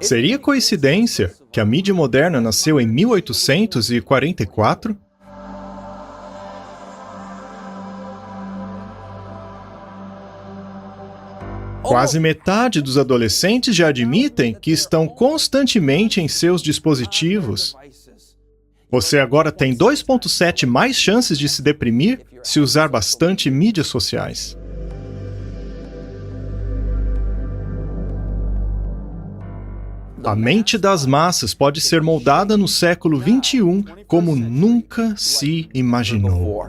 Seria coincidência que a mídia moderna nasceu em 1844? Quase metade dos adolescentes já admitem que estão constantemente em seus dispositivos. Você agora tem 2,7 mais chances de se deprimir se usar bastante mídias sociais. A mente das massas pode ser moldada no século XXI como nunca se imaginou.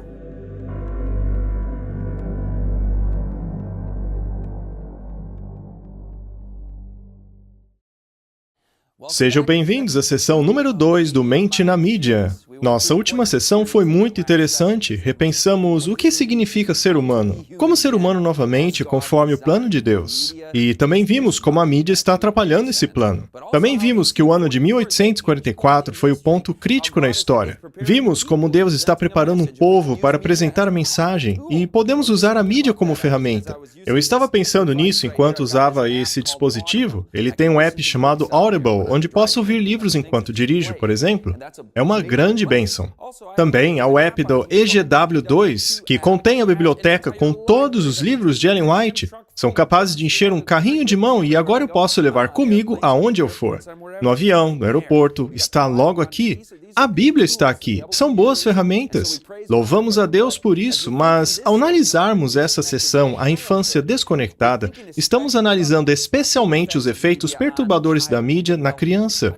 Sejam bem-vindos à sessão número 2 do Mente na Mídia. Nossa última sessão foi muito interessante. Repensamos o que significa ser humano, como ser humano novamente conforme o plano de Deus. E também vimos como a mídia está atrapalhando esse plano. Também vimos que o ano de 1844 foi o ponto crítico na história. Vimos como Deus está preparando um povo para apresentar a mensagem e podemos usar a mídia como ferramenta. Eu estava pensando nisso enquanto usava esse dispositivo. Ele tem um app chamado Audible, onde posso ouvir livros enquanto dirijo, por exemplo. É uma grande bênção. Também há o app do EGW2, que contém a biblioteca com todos os livros de Ellen White. São capazes de encher um carrinho de mão e agora eu posso levar comigo aonde eu for. No avião, no aeroporto, está logo aqui. A Bíblia está aqui. São boas ferramentas. Louvamos a Deus por isso, mas ao analisarmos essa sessão, a infância desconectada, estamos analisando especialmente os efeitos perturbadores da mídia na criança.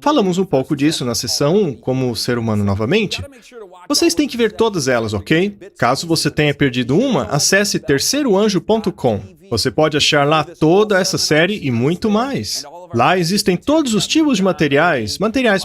Falamos um pouco disso na sessão 1, como ser humano novamente. Vocês têm que ver todas elas, ok? Caso você tenha perdido uma, acesse terceiroanjo.com. Você pode achar lá toda essa série e muito mais. Lá existem todos os tipos de materiais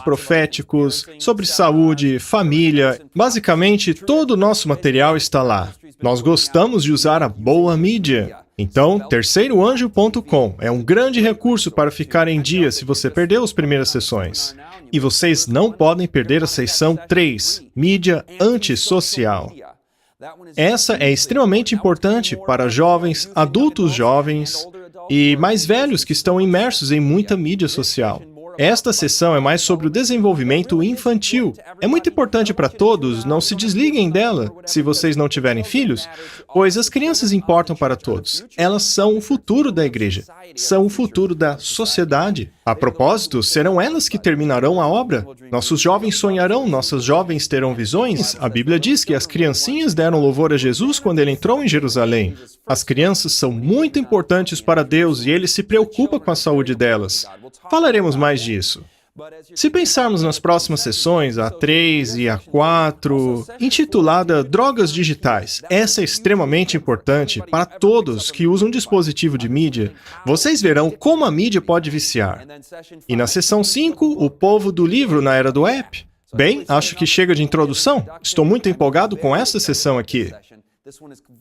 proféticos, sobre saúde, família. Basicamente, todo o nosso material está lá. Nós gostamos de usar a boa mídia. Então, terceiroanjo.com é um grande recurso para ficar em dia se você perdeu as primeiras sessões. E vocês não podem perder a sessão 3, mídia antissocial. Essa é extremamente importante para jovens, adultos jovens e mais velhos que estão imersos em muita mídia social. Esta sessão é mais sobre o desenvolvimento infantil. É muito importante para todos, não se desliguem dela, se vocês não tiverem filhos, pois as crianças importam para todos. Elas são o futuro da igreja, são o futuro da sociedade. A propósito, serão elas que terminarão a obra. Nossos jovens sonharão, nossas jovens terão visões. A Bíblia diz que as criancinhas deram louvor a Jesus quando ele entrou em Jerusalém. As crianças são muito importantes para Deus e ele se preocupa com a saúde delas. Falaremos mais disso. Se pensarmos nas próximas sessões, a 3 e a 4, intitulada Drogas Digitais, essa é extremamente importante para todos que usam um dispositivo de mídia. Vocês verão como a mídia pode viciar. E na sessão 5, o povo do livro na era do app. Bem, acho que chega de introdução. Estou muito empolgado com essa sessão aqui.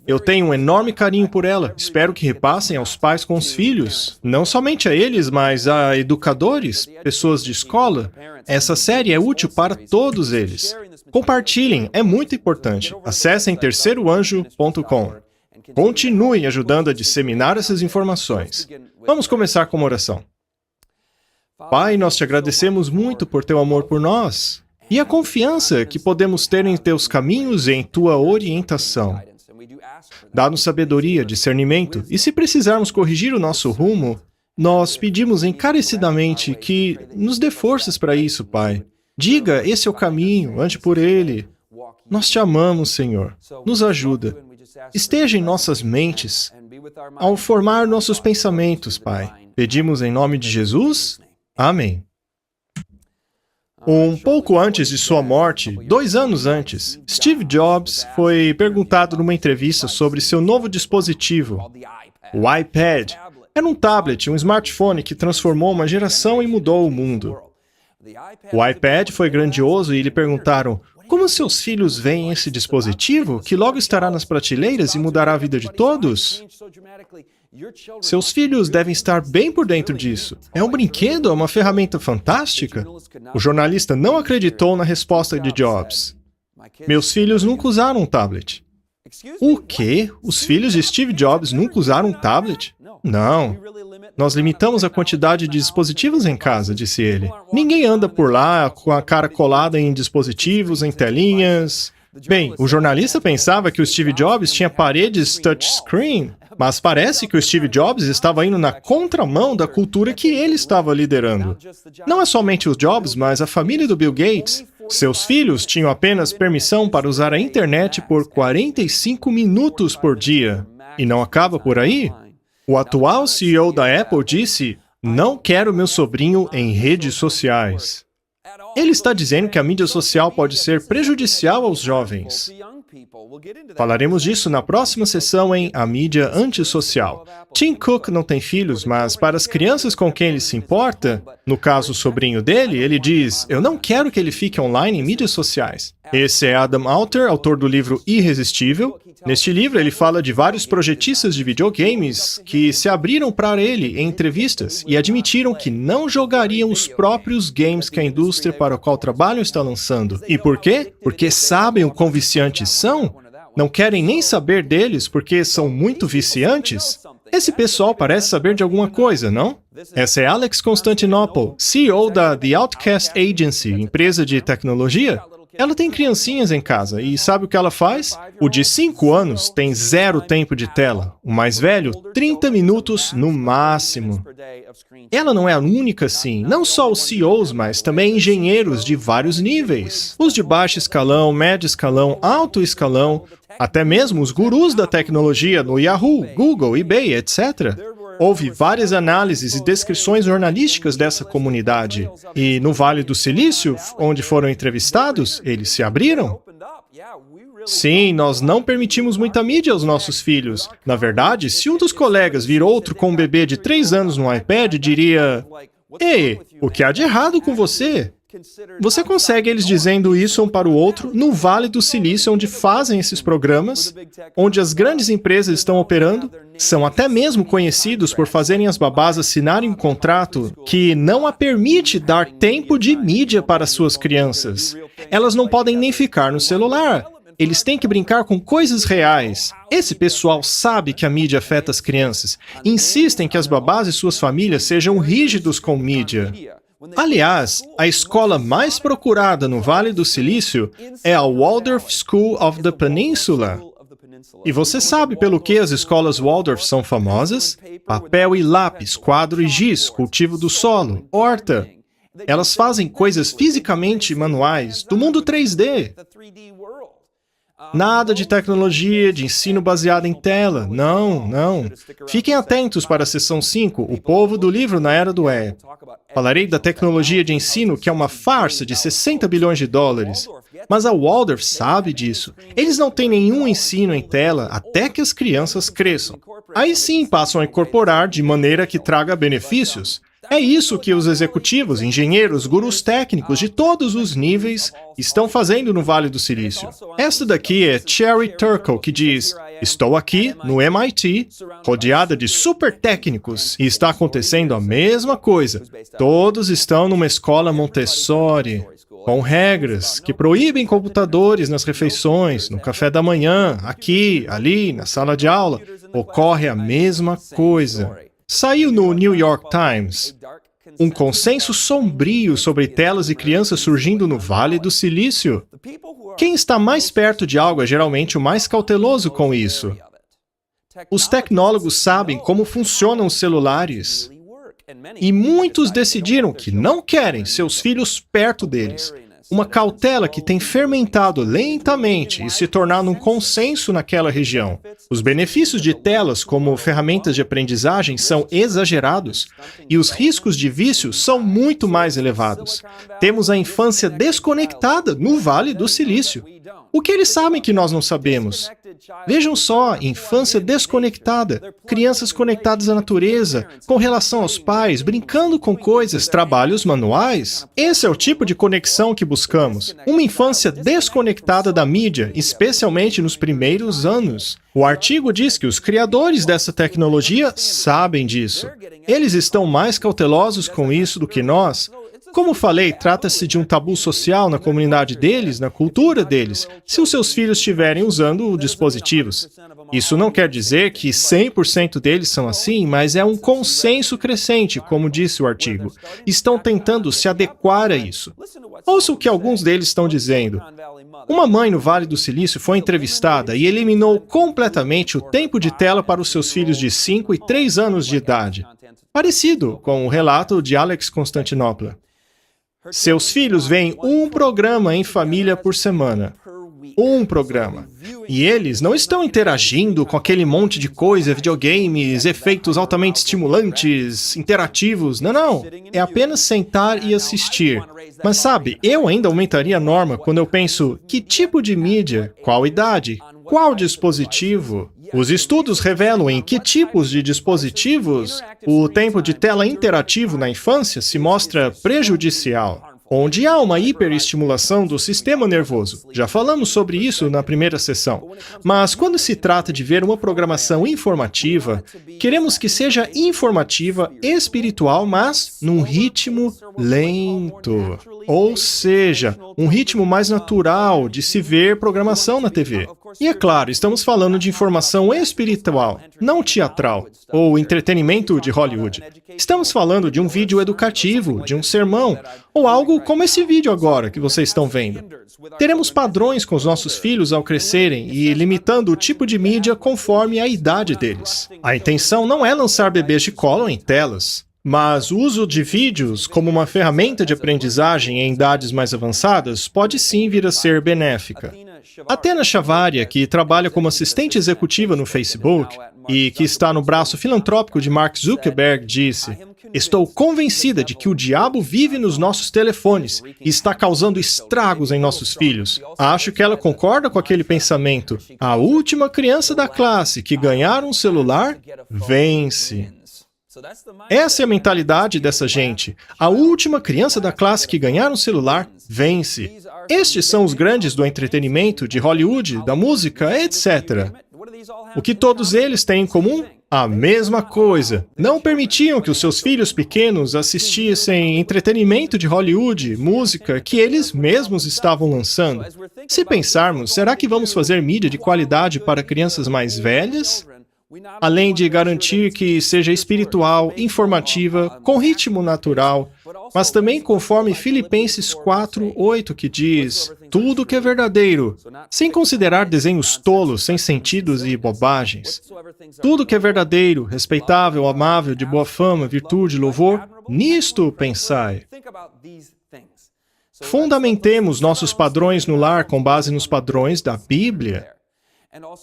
Eu tenho um enorme carinho por ela. Espero que repassem aos pais com os filhos. Não somente a eles, mas a educadores, pessoas de escola. Essa série é útil para todos eles. Compartilhem, é muito importante. Acessem terceiroanjo.com. Continuem ajudando a disseminar essas informações. Vamos começar com uma oração. Pai, nós te agradecemos muito por teu amor por nós e a confiança que podemos ter em teus caminhos e em tua orientação. Dá-nos sabedoria, discernimento, e se precisarmos corrigir o nosso rumo, nós pedimos encarecidamente que nos dê forças para isso, Pai. Diga, esse é o caminho, ande por ele. Nós te amamos, Senhor. Nos ajuda. Esteja em nossas mentes ao formar nossos pensamentos, Pai. Pedimos em nome de Jesus. Amém. Um pouco antes de sua morte, 2 anos antes, Steve Jobs foi perguntado numa entrevista sobre seu novo dispositivo, o iPad. Era um tablet, um smartphone que transformou uma geração e mudou o mundo. O iPad foi grandioso e lhe perguntaram: como seus filhos veem esse dispositivo, que logo estará nas prateleiras e mudará a vida de todos? Seus filhos devem estar bem por dentro disso. É um brinquedo, é uma ferramenta fantástica. O jornalista não acreditou na resposta de Jobs. Meus filhos nunca usaram um tablet. O quê? Os filhos de Steve Jobs nunca usaram um tablet? Não. Nós limitamos a quantidade de dispositivos em casa, disse ele. Ninguém anda por lá com a cara colada em dispositivos, em telinhas. Bem, o jornalista pensava que o Steve Jobs tinha paredes touchscreen, mas parece que o Steve Jobs estava indo na contramão da cultura que ele estava liderando. Não é somente os Jobs, mas a família do Bill Gates. Seus filhos tinham apenas permissão para usar a internet por 45 minutos por dia. E não acaba por aí. O atual CEO da Apple disse: "Não quero meu sobrinho em redes sociais." Ele está dizendo que a mídia social pode ser prejudicial aos jovens. Falaremos disso na próxima sessão em A Mídia Antissocial. Tim Cook não tem filhos, mas para as crianças com quem ele se importa, no caso o sobrinho dele, ele diz: "Eu não quero que ele fique online em mídias sociais." Esse é Adam Alter, autor do livro Irresistível. Neste livro, ele fala de vários projetistas de videogames que se abriram para ele em entrevistas e admitiram que não jogariam os próprios games que a indústria para a qual trabalham está lançando. E por quê? Porque sabem o quão viciantes são? Não querem nem saber deles porque são muito viciantes? Esse pessoal parece saber de alguma coisa, não? Essa é Alex Constantinopoulos, CEO da The Outcast Agency, empresa de tecnologia. Ela tem criancinhas em casa e sabe o que ela faz? O de 5 anos tem 0 tempo de tela. O mais velho, 30 minutos no máximo. Ela não é a única assim. Não só os CEOs, mas também engenheiros de vários níveis. Os de baixo escalão, médio escalão, alto escalão, até mesmo os gurus da tecnologia no Yahoo, Google, eBay, etc. Houve várias análises e descrições jornalísticas dessa comunidade. E no Vale do Silício, onde foram entrevistados, eles se abriram. Sim, nós não permitimos muita mídia aos nossos filhos. Na verdade, se um dos colegas vir outro com um bebê de 3 anos no iPad, diria: "Ei, o que há de errado com você?" Você consegue eles dizendo isso um para o outro no Vale do Silício, onde fazem esses programas, onde as grandes empresas estão operando, são até mesmo conhecidos por fazerem as babás assinarem um contrato que não a permite dar tempo de mídia para suas crianças. Elas não podem nem ficar no celular. Eles têm que brincar com coisas reais. Esse pessoal sabe que a mídia afeta as crianças. Insistem que as babás e suas famílias sejam rígidos com mídia. Aliás, a escola mais procurada no Vale do Silício é a Waldorf School of the Peninsula. E você sabe pelo que as escolas Waldorf são famosas? Papel e lápis, quadro e giz, cultivo do solo, horta. Elas fazem coisas fisicamente manuais do mundo 3D. Nada de tecnologia, de ensino baseado em tela. Não, não. Fiquem atentos para a sessão 5, O Povo do Livro na Era do E. Falarei da tecnologia de ensino, que é uma farsa de 60 bilhões de dólares. Mas a Waldorf sabe disso. Eles não têm nenhum ensino em tela até que as crianças cresçam. Aí sim passam a incorporar de maneira que traga benefícios. É isso que os executivos, engenheiros, gurus técnicos de todos os níveis estão fazendo no Vale do Silício. Esta daqui é Cherry Turkle, que diz: "Estou aqui, no MIT, rodeada de super técnicos, e está acontecendo a mesma coisa. Todos estão numa escola Montessori, com regras que proíbem computadores nas refeições, no café da manhã, aqui, ali, na sala de aula. Ocorre a mesma coisa." Saiu no New York Times um consenso sombrio sobre telas e crianças surgindo no Vale do Silício. Quem está mais perto de algo é geralmente o mais cauteloso com isso. Os tecnólogos sabem como funcionam os celulares. E muitos decidiram que não querem seus filhos perto deles. Uma cautela que tem fermentado lentamente e se tornado um consenso naquela região. Os benefícios de telas como ferramentas de aprendizagem são exagerados e os riscos de vício são muito mais elevados. Temos a infância desconectada no Vale do Silício. O que eles sabem que nós não sabemos? Vejam só, infância desconectada, crianças conectadas à natureza, com relação aos pais, brincando com coisas, trabalhos manuais. Esse é o tipo de conexão que buscamos. Uma infância desconectada da mídia, especialmente nos primeiros anos. O artigo diz que os criadores dessa tecnologia sabem disso. Eles estão mais cautelosos com isso do que nós. Como falei, trata-se de um tabu social na comunidade deles, na cultura deles, se os seus filhos estiverem usando dispositivos. Isso não quer dizer que 100% deles são assim, mas é um consenso crescente, como disse o artigo. Estão tentando se adequar a isso. Ouça o que alguns deles estão dizendo. Uma mãe no Vale do Silício foi entrevistada e eliminou completamente o tempo de tela para os seus filhos de 5 e 3 anos de idade. Parecido com o relato de Alex Constantinopla. Seus filhos veem um programa em família por semana. Um programa. E eles não estão interagindo com aquele monte de coisa, videogames, efeitos altamente estimulantes, interativos. Não. É apenas sentar e assistir. Mas sabe, eu ainda aumentaria a norma quando eu penso, que tipo de mídia, qual idade, qual dispositivo? Os estudos revelam em que tipos de dispositivos o tempo de tela interativo na infância se mostra prejudicial. Onde há uma hiperestimulação do sistema nervoso. Já falamos sobre isso na primeira sessão. Mas quando se trata de ver uma programação informativa, queremos que seja informativa, espiritual, mas num ritmo lento. Ou seja, um ritmo mais natural de se ver programação na TV. E é claro, estamos falando de informação espiritual, não teatral, ou entretenimento de Hollywood. Estamos falando de um vídeo educativo, de um sermão, ou algo como esse vídeo agora que vocês estão vendo. Teremos padrões com os nossos filhos ao crescerem e limitando o tipo de mídia conforme a idade deles. A intenção não é lançar bebês de colo em telas, mas o uso de vídeos como uma ferramenta de aprendizagem em idades mais avançadas pode sim vir a ser benéfica. Athena Chavarria, que trabalha como assistente executiva no Facebook e que está no braço filantrópico de Mark Zuckerberg, disse: "Estou convencida de que o diabo vive nos nossos telefones e está causando estragos em nossos filhos." Acho que ela concorda com aquele pensamento. A última criança da classe que ganhar um celular, vence. Essa é a mentalidade dessa gente. A última criança da classe que ganhar um celular, vence. Estes são os grandes do entretenimento, de Hollywood, da música, etc. O que todos eles têm em comum? A mesma coisa. Não permitiam que os seus filhos pequenos assistissem entretenimento de Hollywood, música, que eles mesmos estavam lançando. Se pensarmos, será que vamos fazer mídia de qualidade para crianças mais velhas? Além de garantir que seja espiritual, informativa, com ritmo natural, mas também conforme Filipenses 4:8, que diz: tudo que é verdadeiro, sem considerar desenhos tolos, sem sentidos e bobagens. Tudo que é verdadeiro, respeitável, amável, de boa fama, virtude, louvor, nisto pensai. Fundamentemos nossos padrões no lar com base nos padrões da Bíblia.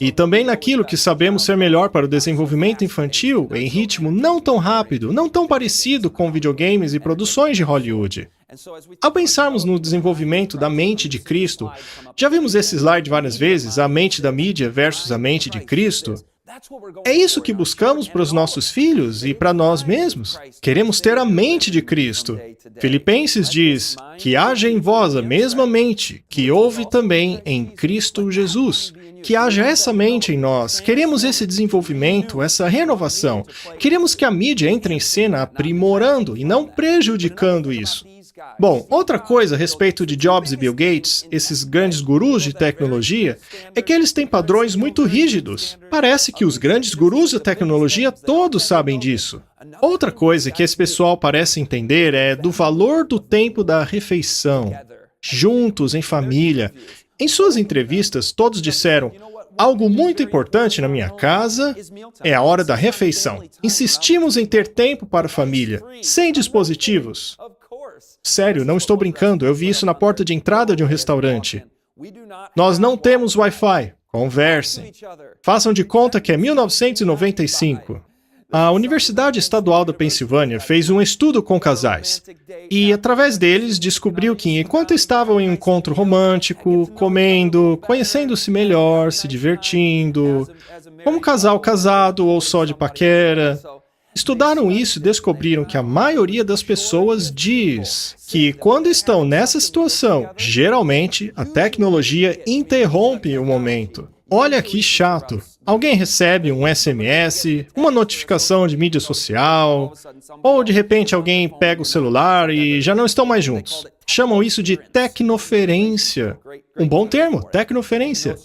E também naquilo que sabemos ser melhor para o desenvolvimento infantil, em ritmo não tão rápido, não tão parecido com videogames e produções de Hollywood. Ao pensarmos no desenvolvimento da mente de Cristo, já vimos esse slide várias vezes, a mente da mídia versus a mente de Cristo. É isso que buscamos para os nossos filhos e para nós mesmos. Queremos ter a mente de Cristo. Filipenses diz: que haja em vós a mesma mente que houve também em Cristo Jesus. Que haja essa mente em nós. Queremos esse desenvolvimento, essa renovação. Queremos que a mídia entre em cena aprimorando e não prejudicando isso. Bom, outra coisa a respeito de Jobs e Bill Gates, esses grandes gurus de tecnologia, é que eles têm padrões muito rígidos. Parece que os grandes gurus da tecnologia todos sabem disso. Outra coisa que esse pessoal parece entender é do valor do tempo da refeição. Juntos, em família. Em suas entrevistas, todos disseram: algo muito importante na minha casa é a hora da refeição. Insistimos em ter tempo para a família, sem dispositivos. Sério, não estou brincando, eu vi isso na porta de entrada de um restaurante. Nós não temos Wi-Fi. Conversem. Façam de conta que é 1995. A Universidade Estadual da Pensilvânia fez um estudo com casais e, através deles, descobriu que enquanto estavam em um encontro romântico, comendo, conhecendo-se melhor, se divertindo, como casal casado ou só de paquera, estudaram isso e descobriram que a maioria das pessoas diz que, quando estão nessa situação, geralmente a tecnologia interrompe o momento. Olha que chato. Alguém recebe um SMS, uma notificação de mídia social, ou de repente alguém pega o celular e já não estão mais juntos. chamam isso de tecnoferência. Um bom termo, tecnoferência.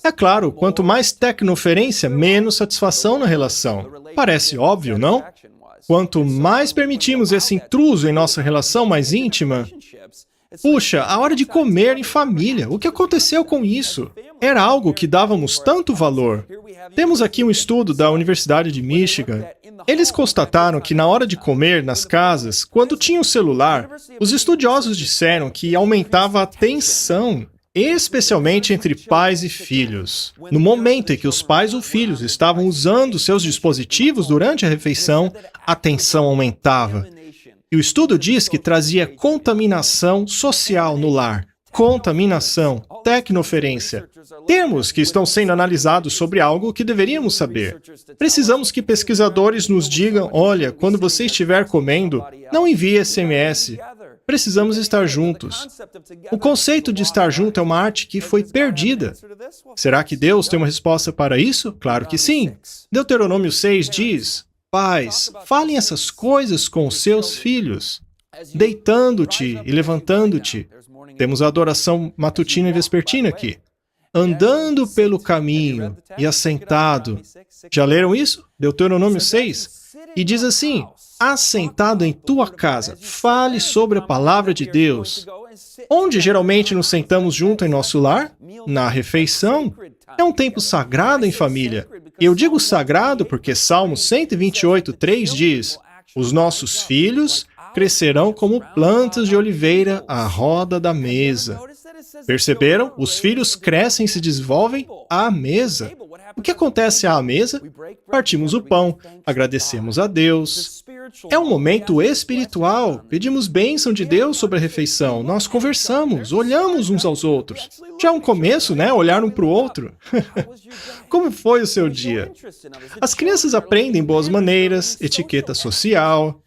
É claro, quanto mais tecnoferência, menos satisfação na relação. Parece óbvio, não? Quanto mais permitimos esse intruso em nossa relação mais íntima... Puxa, a hora de comer em família, o que aconteceu com isso? Era algo que dávamos tanto valor. Temos aqui um estudo da Universidade de Michigan. Eles constataram que na hora de comer nas casas, quando tinha o celular, os estudiosos disseram que aumentava a tensão, especialmente entre pais e filhos. No momento em que os pais ou filhos estavam usando seus dispositivos durante a refeição, a tensão aumentava. E o estudo diz que trazia contaminação social no lar. Contaminação, tecnoferência. Termos que estão sendo analisados sobre algo que deveríamos saber. Precisamos que pesquisadores nos digam, olha, quando você estiver comendo, não envie SMS. Precisamos estar juntos. O conceito de estar junto é uma arte que foi perdida. Será que Deus tem uma resposta para isso? Claro que sim. Deuteronômio 6 diz... Pais, falem essas coisas com os seus filhos, deitando-te e levantando-te. Temos a adoração matutina e vespertina aqui. Andando pelo caminho e assentado. Já leram isso? Deuteronômio 6. E diz assim, assentado em tua casa, fale sobre a palavra de Deus. Onde geralmente nos sentamos junto em nosso lar? Na refeição. É um tempo sagrado em família. E eu digo sagrado porque Salmo 128:3 diz, os nossos filhos crescerão como plantas de oliveira à roda da mesa. Perceberam? Os filhos crescem e se desenvolvem à mesa. O que acontece à mesa? Partimos o pão, agradecemos a Deus. É um momento espiritual. Pedimos bênção de Deus sobre a refeição. Nós conversamos, olhamos uns aos outros. Já é um começo, né? Olhar um para o outro. Como foi o seu dia? As crianças aprendem boas maneiras, etiqueta social.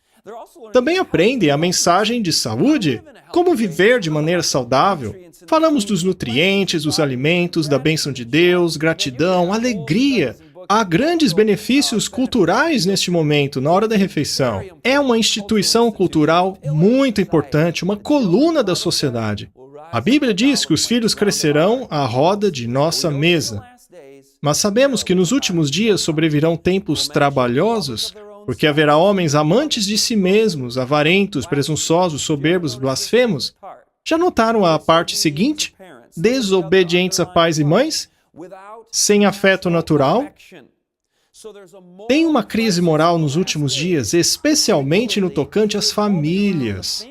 Também aprendem a mensagem de saúde, como viver de maneira saudável. Falamos dos nutrientes, dos alimentos, da bênção de Deus, gratidão, alegria. Há grandes benefícios culturais neste momento, na hora da refeição. É uma instituição cultural muito importante, uma coluna da sociedade. A Bíblia diz que os filhos crescerão à roda de nossa mesa. Mas sabemos que nos últimos dias sobrevirão tempos trabalhosos, porque haverá homens amantes de si mesmos, avarentos, presunçosos, soberbos, blasfemos. Já notaram a parte seguinte? Desobedientes a pais e mães? Sem afeto natural? Tem uma crise moral nos últimos dias, especialmente no tocante às famílias.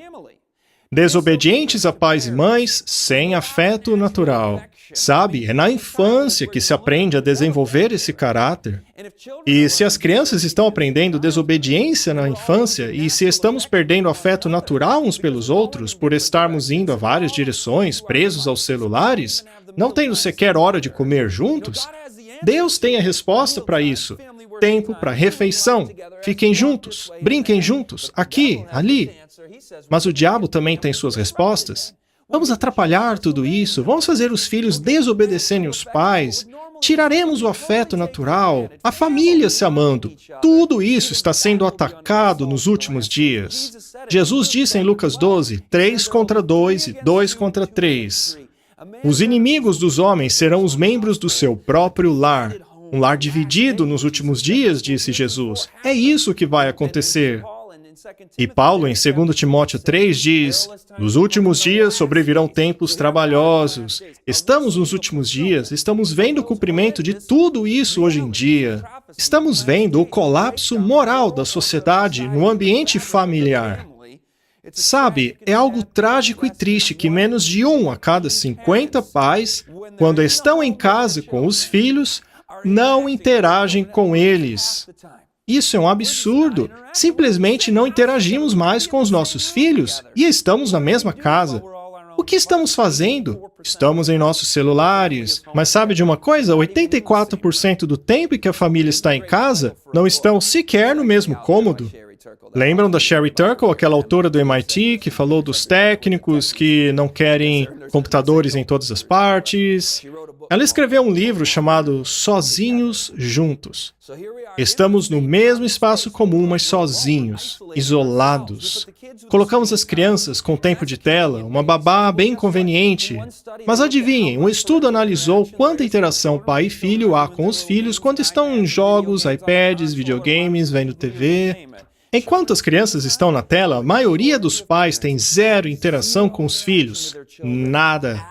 Desobedientes a pais e mães, sem afeto natural. Sabe, é na infância que se aprende a desenvolver esse caráter. E se as crianças estão aprendendo desobediência na infância e se estamos perdendo afeto natural uns pelos outros por estarmos indo a várias direções, presos aos celulares, não tendo sequer hora de comer juntos, Deus tem a resposta para isso. Tempo para refeição. Fiquem juntos, brinquem juntos, aqui, ali. Mas o diabo também tem suas respostas. Vamos atrapalhar tudo isso, vamos fazer os filhos desobedecerem os pais, tiraremos o afeto natural, a família se amando. Tudo isso está sendo atacado nos últimos dias. Jesus disse em Lucas 12, 3 contra 2 e 2 contra 3. Os inimigos dos homens serão os membros do seu próprio lar. Um lar dividido nos últimos dias, disse Jesus. É isso que vai acontecer. E Paulo, em 2 Timóteo 3, diz, nos últimos dias sobrevirão tempos trabalhosos. Estamos nos últimos dias, estamos vendo o cumprimento de tudo isso hoje em dia. Estamos vendo o colapso moral da sociedade no ambiente familiar. Sabe, é algo trágico e triste que menos de 1 a cada 50 pais, quando estão em casa com os filhos, não interagem com eles. Isso é um absurdo. Simplesmente não interagimos mais com os nossos filhos e estamos na mesma casa. O que estamos fazendo? Estamos em nossos celulares. Mas sabe de uma coisa? 84% do tempo que a família está em casa não estão sequer no mesmo cômodo. Lembram da Sherry Turkle, aquela autora do MIT, que falou dos técnicos que não querem computadores em todas as partes? Ela escreveu um livro chamado Sozinhos Juntos. Estamos no mesmo espaço comum, mas sozinhos, isolados. Colocamos as crianças com tempo de tela, uma babá bem conveniente. Mas adivinhem, um estudo analisou quanta interação pai e filho há com os filhos quando estão em jogos, iPads, videogames, vendo TV. Enquanto as crianças estão na tela, a maioria dos pais tem zero interação com os filhos. Nada.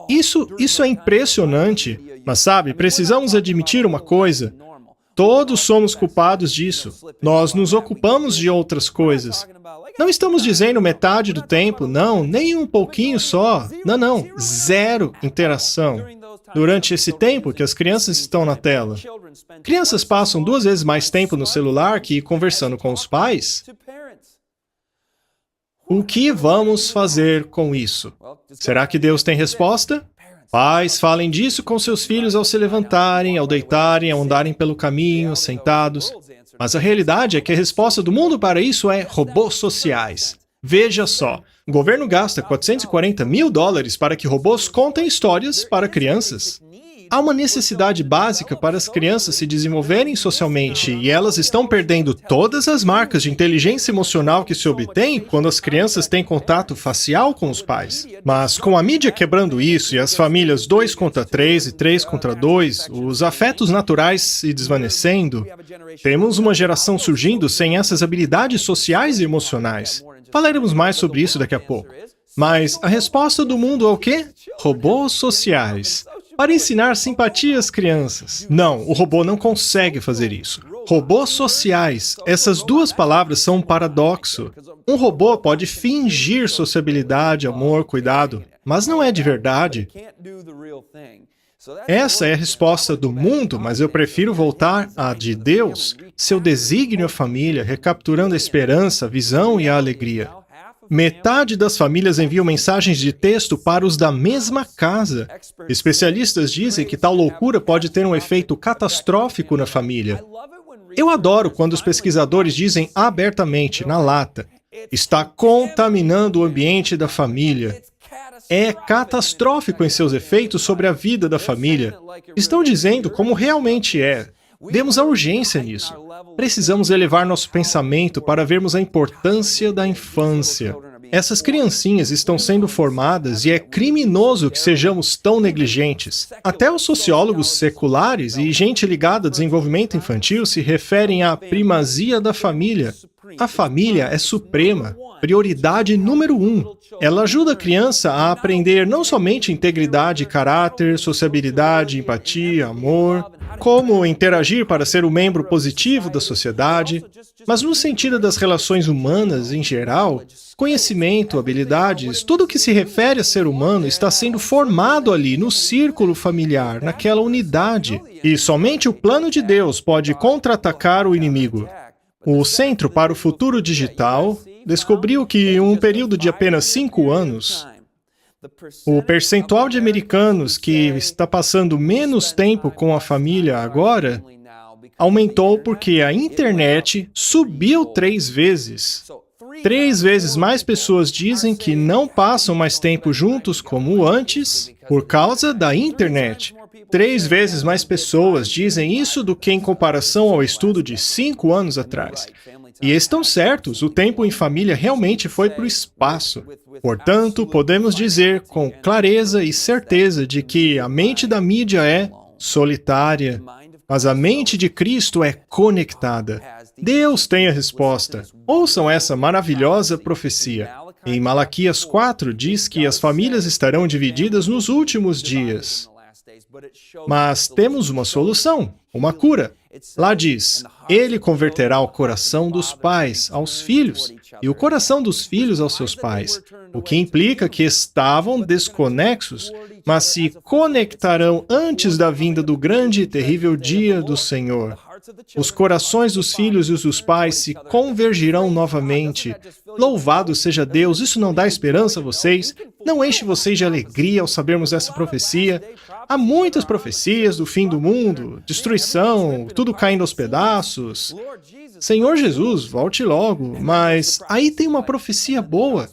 Isso é impressionante. Mas sabe, precisamos admitir uma coisa. Todos somos culpados disso. Nós nos ocupamos de outras coisas. Não estamos dizendo metade do tempo, não, nem um pouquinho só. Não, zero interação. Durante esse tempo que as crianças estão na tela. Crianças passam 2 vezes mais tempo no celular que conversando com os pais. O que vamos fazer com isso? Será que Deus tem resposta? Pais, falem disso com seus filhos ao se levantarem, ao deitarem, ao andarem pelo caminho, sentados. Mas a realidade é que a resposta do mundo para isso é robôs sociais. Veja só, o governo gasta $440 mil para que robôs contem histórias para crianças. Há uma necessidade básica para as crianças se desenvolverem socialmente e elas estão perdendo todas as marcas de inteligência emocional que se obtém quando as crianças têm contato facial com os pais. Mas com a mídia quebrando isso e as famílias 2 contra 3 e 3 contra 2, os afetos naturais se desvanecendo, temos uma geração surgindo sem essas habilidades sociais e emocionais. Falaremos mais sobre isso daqui a pouco. Mas a resposta do mundo é o quê? Robôs sociais. Para ensinar simpatia às crianças. Não, o robô não consegue fazer isso. Robôs sociais. Essas 2 palavras são um paradoxo. Um robô pode fingir sociabilidade, amor, cuidado, mas não é de verdade. Essa é a resposta do mundo, mas eu prefiro voltar à de Deus, seu desígnio à família, recapturando a esperança, a visão e a alegria. Metade das famílias enviam mensagens de texto para os da mesma casa. Especialistas dizem que tal loucura pode ter um efeito catastrófico na família. Eu adoro quando os pesquisadores dizem abertamente, na lata, está contaminando o ambiente da família. É catastrófico em seus efeitos sobre a vida da família. Estão dizendo como realmente é. Demos a urgência nisso. Precisamos elevar nosso pensamento para vermos a importância da infância. Essas criancinhas estão sendo formadas e é criminoso que sejamos tão negligentes. Até os sociólogos seculares e gente ligada a desenvolvimento infantil se referem à primazia da família. A família é suprema, prioridade número 1. Ela ajuda a criança a aprender não somente integridade, caráter, sociabilidade, empatia, amor, como interagir para ser um membro positivo da sociedade, mas no sentido das relações humanas em geral, conhecimento, habilidades, tudo o que se refere a ser humano está sendo formado ali no círculo familiar, naquela unidade. E somente o plano de Deus pode contra-atacar o inimigo. O Centro para o Futuro Digital descobriu que, em um período de apenas 5 anos, o percentual de americanos que está passando menos tempo com a família agora aumentou porque a internet subiu 3 vezes. 3 vezes mais pessoas dizem que não passam mais tempo juntos como antes por causa da internet. 3 vezes mais pessoas dizem isso do que em comparação ao estudo de 5 anos atrás. E estão certos, o tempo em família realmente foi para o espaço. Portanto, podemos dizer com clareza e certeza de que a mente da mídia é solitária, mas a mente de Cristo é conectada. Deus tem a resposta. Ouçam essa maravilhosa profecia. Em Malaquias 4 diz que as famílias estarão divididas nos últimos dias. Mas temos uma solução, uma cura. Lá diz, ele converterá o coração dos pais aos filhos e o coração dos filhos aos seus pais, o que implica que estavam desconexos, mas se conectarão antes da vinda do grande e terrível dia do Senhor. Os corações dos filhos e os dos pais se convergirão novamente. Louvado seja Deus, isso não dá esperança a vocês? Não enche vocês de alegria ao sabermos essa profecia? Há muitas profecias do fim do mundo, destruição, tudo caindo aos pedaços. Senhor Jesus, volte logo, mas aí tem uma profecia boa.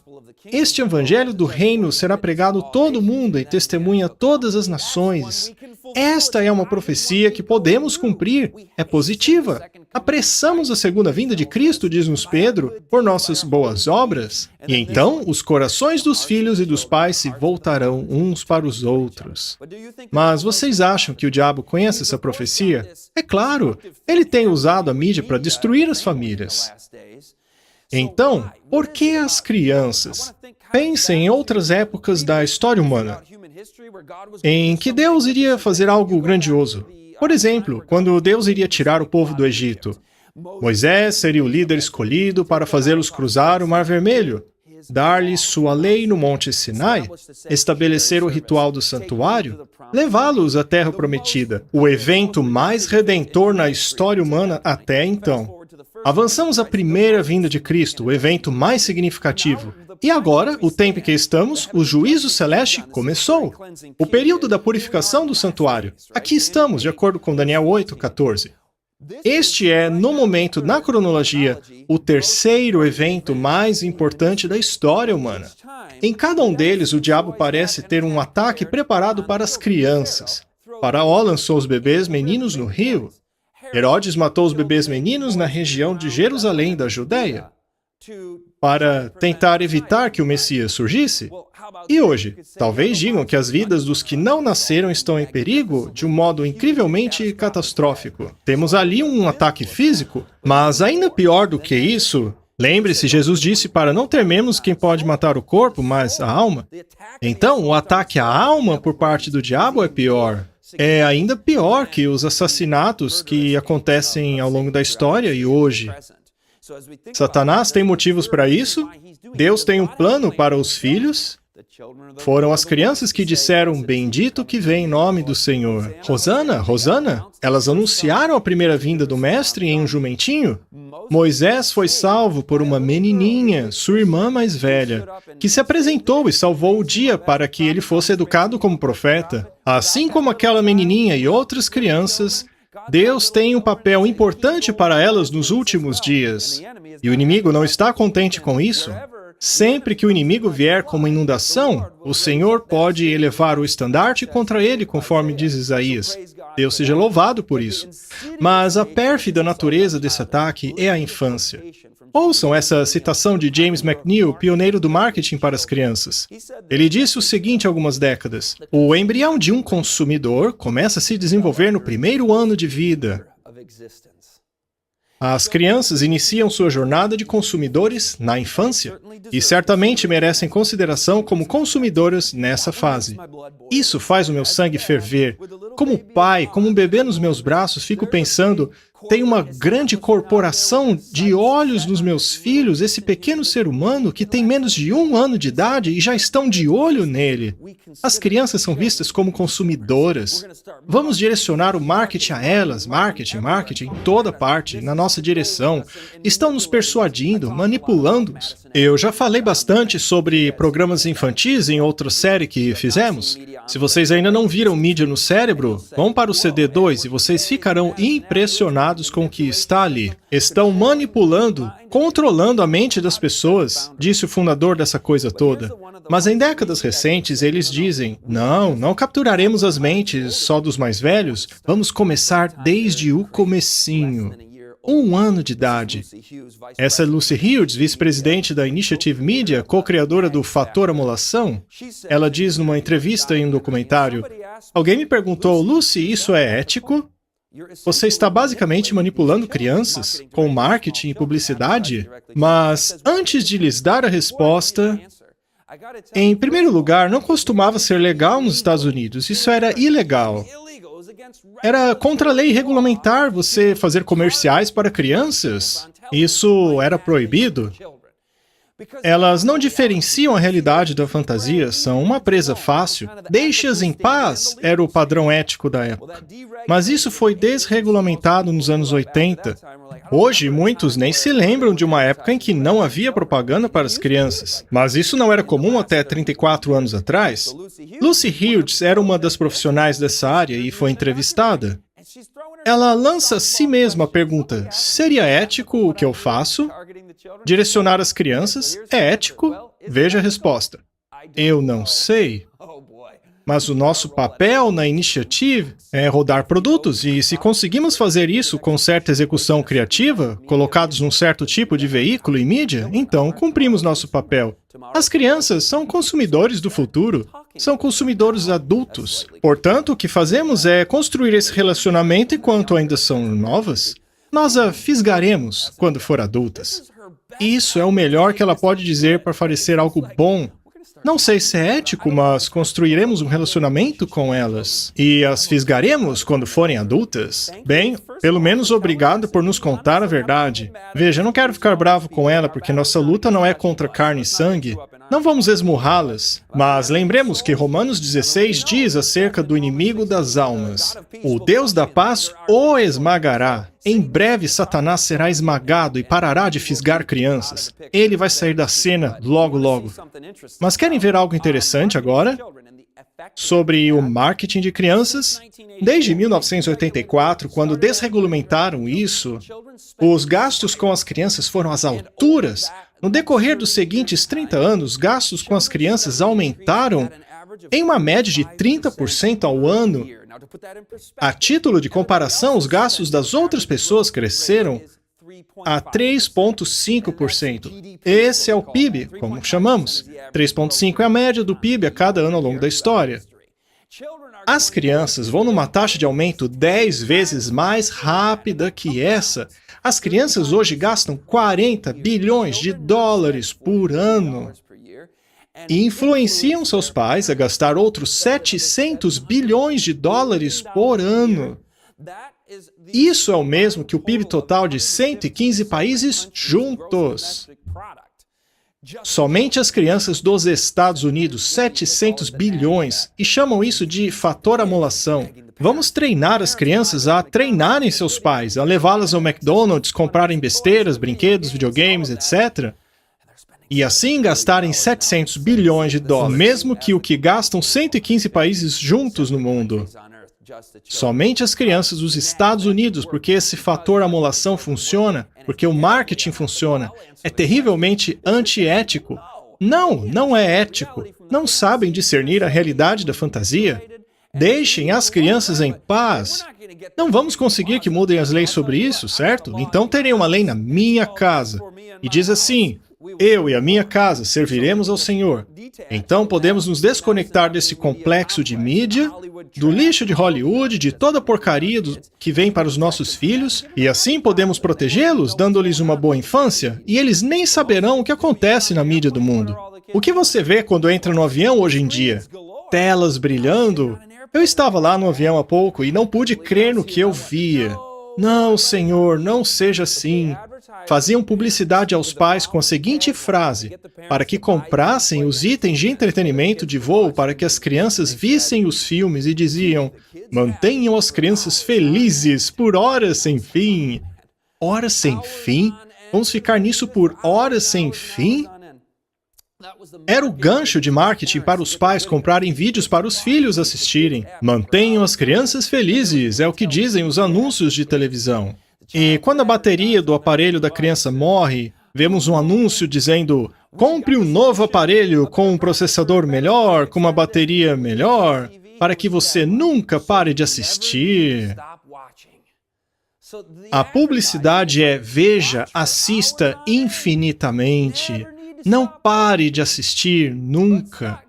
Este evangelho do reino será pregado a todo mundo e testemunha a todas as nações. Esta é uma profecia que podemos cumprir. É positiva. Apressamos a segunda vinda de Cristo, diz-nos Pedro, por nossas boas obras. E então os corações dos filhos e dos pais se voltarão uns para os outros. Mas vocês acham que o diabo conhece essa profecia? É claro, ele tem usado a mídia para destruir as famílias. Então, por que as crianças? Pensem em outras épocas da história humana, em que Deus iria fazer algo grandioso. Por exemplo, quando Deus iria tirar o povo do Egito. Moisés seria o líder escolhido para fazê-los cruzar o Mar Vermelho, dar-lhes sua lei no Monte Sinai, estabelecer o ritual do santuário, levá-los à Terra Prometida, o evento mais redentor na história humana até então. Avançamos à primeira vinda de Cristo, o evento mais significativo. E agora, o tempo em que estamos, o juízo celeste começou. O período da purificação do santuário. Aqui estamos, de acordo com Daniel 8:14. Este é, no momento, na cronologia, o terceiro evento mais importante da história humana. Em cada um deles, o diabo parece ter um ataque preparado para as crianças. Faraó lançou os bebês meninos no rio. Herodes matou os bebês meninos na região de Jerusalém, da Judéia, para tentar evitar que o Messias surgisse. E hoje, talvez digam que as vidas dos que não nasceram estão em perigo de um modo incrivelmente catastrófico. Temos ali um ataque físico, mas ainda pior do que isso, lembre-se, Jesus disse para não tememos quem pode matar o corpo, mas a alma. Então, o ataque à alma por parte do diabo é pior. É ainda pior que os assassinatos que acontecem ao longo da história e hoje. Satanás tem motivos para isso? Deus tem um plano para os filhos? Foram as crianças que disseram, bendito que vem em nome do Senhor. Hosana, Hosana. Elas anunciaram a primeira vinda do Mestre em um jumentinho. Moisés foi salvo por uma menininha, sua irmã mais velha, que se apresentou e salvou o dia para que ele fosse educado como profeta. Assim como aquela menininha e outras crianças, Deus tem um papel importante para elas nos últimos dias. E o inimigo não está contente com isso. Sempre que o inimigo vier como inundação, o Senhor pode elevar o estandarte contra ele, conforme diz Isaías. Deus seja louvado por isso. Mas a pérfida natureza desse ataque é a infância. Ouçam essa citação de James McNeill, pioneiro do marketing para as crianças. Ele disse o seguinte há algumas décadas: o embrião de um consumidor começa a se desenvolver no primeiro ano de vida. As crianças iniciam sua jornada de consumidores na infância e certamente merecem consideração como consumidoras nessa fase. Isso faz o meu sangue ferver. Como pai, como um bebê nos meus braços, fico pensando, tem uma grande corporação de olhos nos meus filhos, esse pequeno ser humano que tem menos de 1 ano de idade e já estão de olho nele. As crianças são vistas como consumidoras. Vamos direcionar o marketing a elas, marketing, em toda parte, na nossa direção. Estão nos persuadindo, manipulando-nos. Eu já falei bastante sobre programas infantis em outra série que fizemos. Se vocês ainda não viram Mídia no Cérebro, vão para o CD 2 e vocês ficarão impressionados com o que está ali. Estão manipulando, controlando a mente das pessoas, disse o fundador dessa coisa toda. Mas em décadas recentes, eles dizem, não capturaremos as mentes só dos mais velhos, vamos começar desde o comecinho. 1 ano de idade. Essa é Lucy Hughes, vice-presidente da Initiative Media, co-criadora do Fator Amolação. Ela diz numa entrevista em um documentário, alguém me perguntou, Lucy, isso é ético? Você está basicamente manipulando crianças com marketing e publicidade? Mas antes de lhes dar a resposta, em primeiro lugar, não costumava ser legal nos Estados Unidos. Isso era ilegal. Era contra a lei regulamentar você fazer comerciais para crianças. Isso era proibido. Elas não diferenciam a realidade da fantasia, são uma presa fácil. Deixe-as em paz era o padrão ético da época. Mas isso foi desregulamentado nos anos 80. Hoje, muitos nem se lembram de uma época em que não havia propaganda para as crianças. Mas isso não era comum até 34 anos atrás. Lucy Hughes era uma das profissionais dessa área e foi entrevistada. Ela lança a si mesma a pergunta: seria ético o que eu faço? Direcionar as crianças é ético? Veja a resposta. Eu não sei. Mas o nosso papel na Initiative é rodar produtos, e se conseguimos fazer isso com certa execução criativa, colocados num certo tipo de veículo e mídia, então cumprimos nosso papel. As crianças são consumidores do futuro, são consumidores adultos. Portanto, o que fazemos é construir esse relacionamento enquanto ainda são novas. Nós a fisgaremos quando for adultas. Isso é o melhor que ela pode dizer para parecer algo bom. Não sei se é ético, mas construiremos um relacionamento com elas. E as fisgaremos quando forem adultas? Bem, pelo menos obrigado por nos contar a verdade. Veja, eu não quero ficar bravo com ela, porque nossa luta não é contra carne e sangue. Não vamos esmurrá-las. Mas lembremos que Romanos 16 diz acerca do inimigo das almas: o Deus da paz o esmagará. Em breve, Satanás será esmagado e parará de fisgar crianças. Ele vai sair da cena logo, logo. Mas querem ver algo interessante agora? Sobre o marketing de crianças? Desde 1984, quando desregulamentaram isso, os gastos com as crianças foram às alturas. No decorrer dos seguintes 30 anos, gastos com as crianças aumentaram em uma média de 30% ao ano. A título de comparação, os gastos das outras pessoas cresceram a 3,5%. Esse é o PIB, como chamamos. 3,5% é a média do PIB a cada ano ao longo da história. As crianças vão numa taxa de aumento 10 vezes mais rápida que essa. As crianças hoje gastam 40 bilhões de dólares por ano e influenciam seus pais a gastar outros 700 bilhões de dólares por ano. Isso é o mesmo que o PIB total de 115 países juntos. Somente as crianças dos Estados Unidos, 700 bilhões, e chamam isso de fator amolação. Vamos treinar as crianças a treinarem seus pais, a levá-las ao McDonald's, comprarem besteiras, brinquedos, videogames, etc., e assim gastarem 700 bilhões de dólares, mesmo que o que gastam 115 países juntos no mundo. Somente as crianças dos Estados Unidos, porque esse fator amolação funciona, porque o marketing funciona, é terrivelmente antiético. Não, não é ético. Não sabem discernir a realidade da fantasia. Deixem as crianças em paz. Não vamos conseguir que mudem as leis sobre isso, certo? Então terei uma lei na minha casa. E diz assim: eu e a minha casa serviremos ao Senhor. Então podemos nos desconectar desse complexo de mídia, do lixo de Hollywood, de toda a porcaria que vem para os nossos filhos, e assim podemos protegê-los, dando-lhes uma boa infância, e eles nem saberão o que acontece na mídia do mundo. O que você vê quando entra no avião hoje em dia? Telas brilhando. Eu estava lá no avião há pouco e não pude crer no que eu via. Não, Senhor, não seja assim. Faziam publicidade aos pais com a seguinte frase: para que comprassem os itens de entretenimento de voo para que as crianças vissem os filmes, e diziam: mantenham as crianças felizes por horas sem fim. Horas sem fim? Vamos ficar nisso por horas sem fim? Era o gancho de marketing para os pais comprarem vídeos para os filhos assistirem. Mantenham as crianças felizes, é o que dizem os anúncios de televisão. E quando a bateria do aparelho da criança morre, vemos um anúncio dizendo: compre um novo aparelho com um processador melhor, com uma bateria melhor, para que você nunca pare de assistir. A publicidade é: veja, assista infinitamente. Não pare de assistir nunca.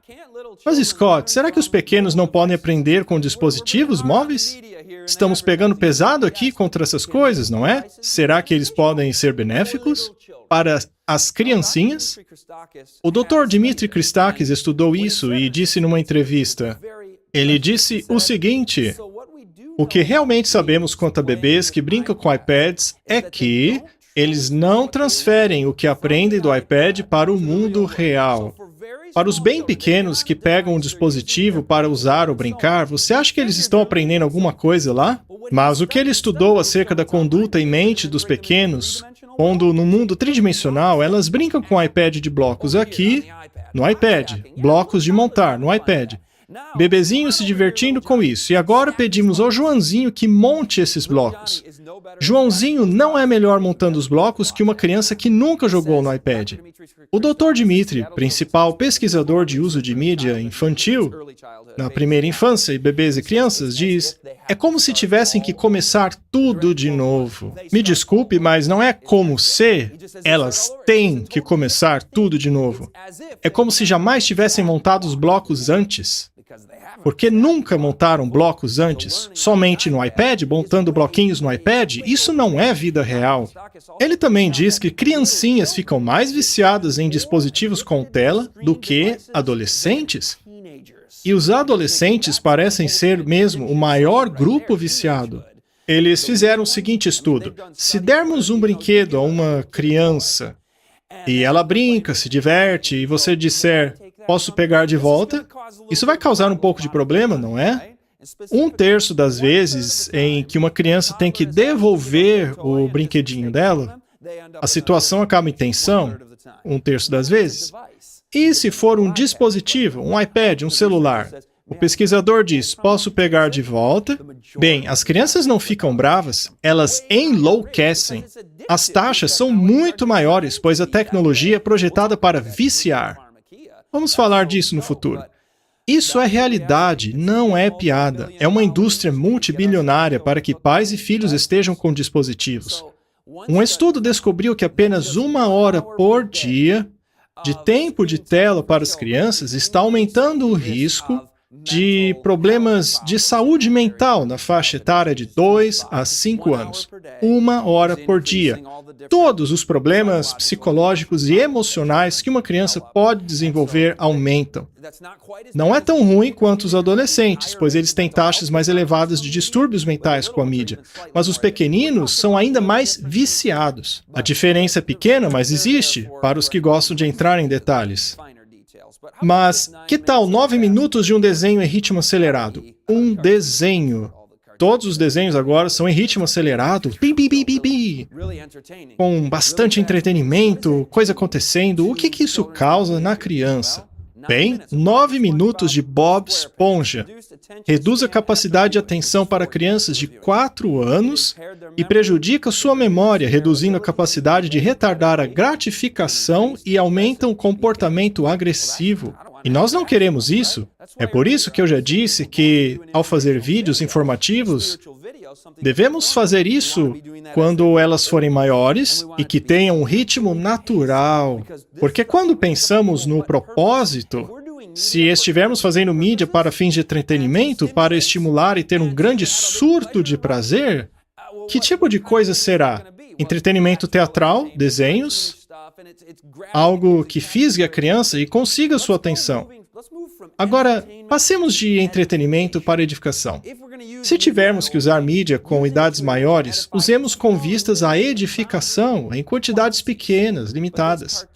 Mas, Scott, será que os pequenos não podem aprender com dispositivos móveis? Estamos pegando pesado aqui contra essas coisas, não é? Será que eles podem ser benéficos para as criancinhas? O Dr. Dimitri Christakis estudou isso e disse numa entrevista. Ele disse o seguinte: o que realmente sabemos quanto a bebês que brincam com iPads é que Eles não transferem o que aprendem do iPad para o mundo real. Para os bem pequenos que pegam um dispositivo para usar ou brincar, você acha que eles estão aprendendo alguma coisa lá? Mas o que ele estudou acerca da conduta e mente dos pequenos, quando no mundo tridimensional elas brincam com o iPad de blocos aqui, no iPad, blocos de montar no iPad. Bebezinho se divertindo com isso. E agora pedimos ao Joãozinho que monte esses blocos. Joãozinho não é melhor montando os blocos que uma criança que nunca jogou no iPad. O Dr. Dimitri, principal pesquisador de uso de mídia infantil na primeira infância e bebês e crianças, diz: é como se tivessem que começar tudo de novo. Me desculpe, mas não é como se elas têm que começar tudo de novo. É como se jamais tivessem montado os blocos antes. Porque nunca montaram blocos antes, somente no iPad, montando bloquinhos no iPad, isso não é vida real. Ele também diz que criancinhas ficam mais viciadas em dispositivos com tela do que adolescentes. E os adolescentes parecem ser mesmo o maior grupo viciado. Eles fizeram o seguinte estudo: se dermos um brinquedo a uma criança e ela brinca, se diverte, e você disser, posso pegar de volta? Isso vai causar um pouco de problema, não é? 1/3 das vezes em que uma criança tem que devolver o brinquedinho dela, a situação acaba em tensão, 1/3 das vezes. E se for um dispositivo, um iPad, um celular? O pesquisador diz, posso pegar de volta? Bem, as crianças não ficam bravas, elas enlouquecem. As taxas são muito maiores, pois a tecnologia é projetada para viciar. Vamos falar disso no futuro. Isso é realidade, não é piada. É uma indústria multibilionária para que pais e filhos estejam com dispositivos. Um estudo descobriu que apenas 1 hora por dia de tempo de tela para as crianças está aumentando o risco de problemas de saúde mental na faixa etária de 2 a 5 anos. 1 hora por dia. Todos os problemas psicológicos e emocionais que uma criança pode desenvolver aumentam. Não é tão ruim quanto os adolescentes, pois eles têm taxas mais elevadas de distúrbios mentais com a mídia. Mas os pequeninos são ainda mais viciados. A diferença é pequena, mas existe, para os que gostam de entrar em detalhes. Mas que tal 9 minutos de um desenho em ritmo acelerado? Um desenho. Todos os desenhos agora são em ritmo acelerado, com bastante entretenimento, coisa acontecendo. O que isso causa na criança? Bem, 9 minutos de Bob Esponja reduz a capacidade de atenção para crianças de 4 anos e prejudica sua memória, reduzindo a capacidade de retardar a gratificação e aumenta o comportamento agressivo. E nós não queremos isso. É por isso que eu já disse que, ao fazer vídeos informativos, devemos fazer isso quando elas forem maiores e que tenham um ritmo natural. Porque quando pensamos no propósito, se estivermos fazendo mídia para fins de entretenimento, para estimular e ter um grande surto de prazer, que tipo de coisa será? Entretenimento teatral, desenhos, algo que fisgue a criança e consiga sua atenção. Agora, passemos de entretenimento para edificação. Se tivermos que usar mídia com idades maiores, usemos com vistas à edificação em quantidades pequenas, limitadas.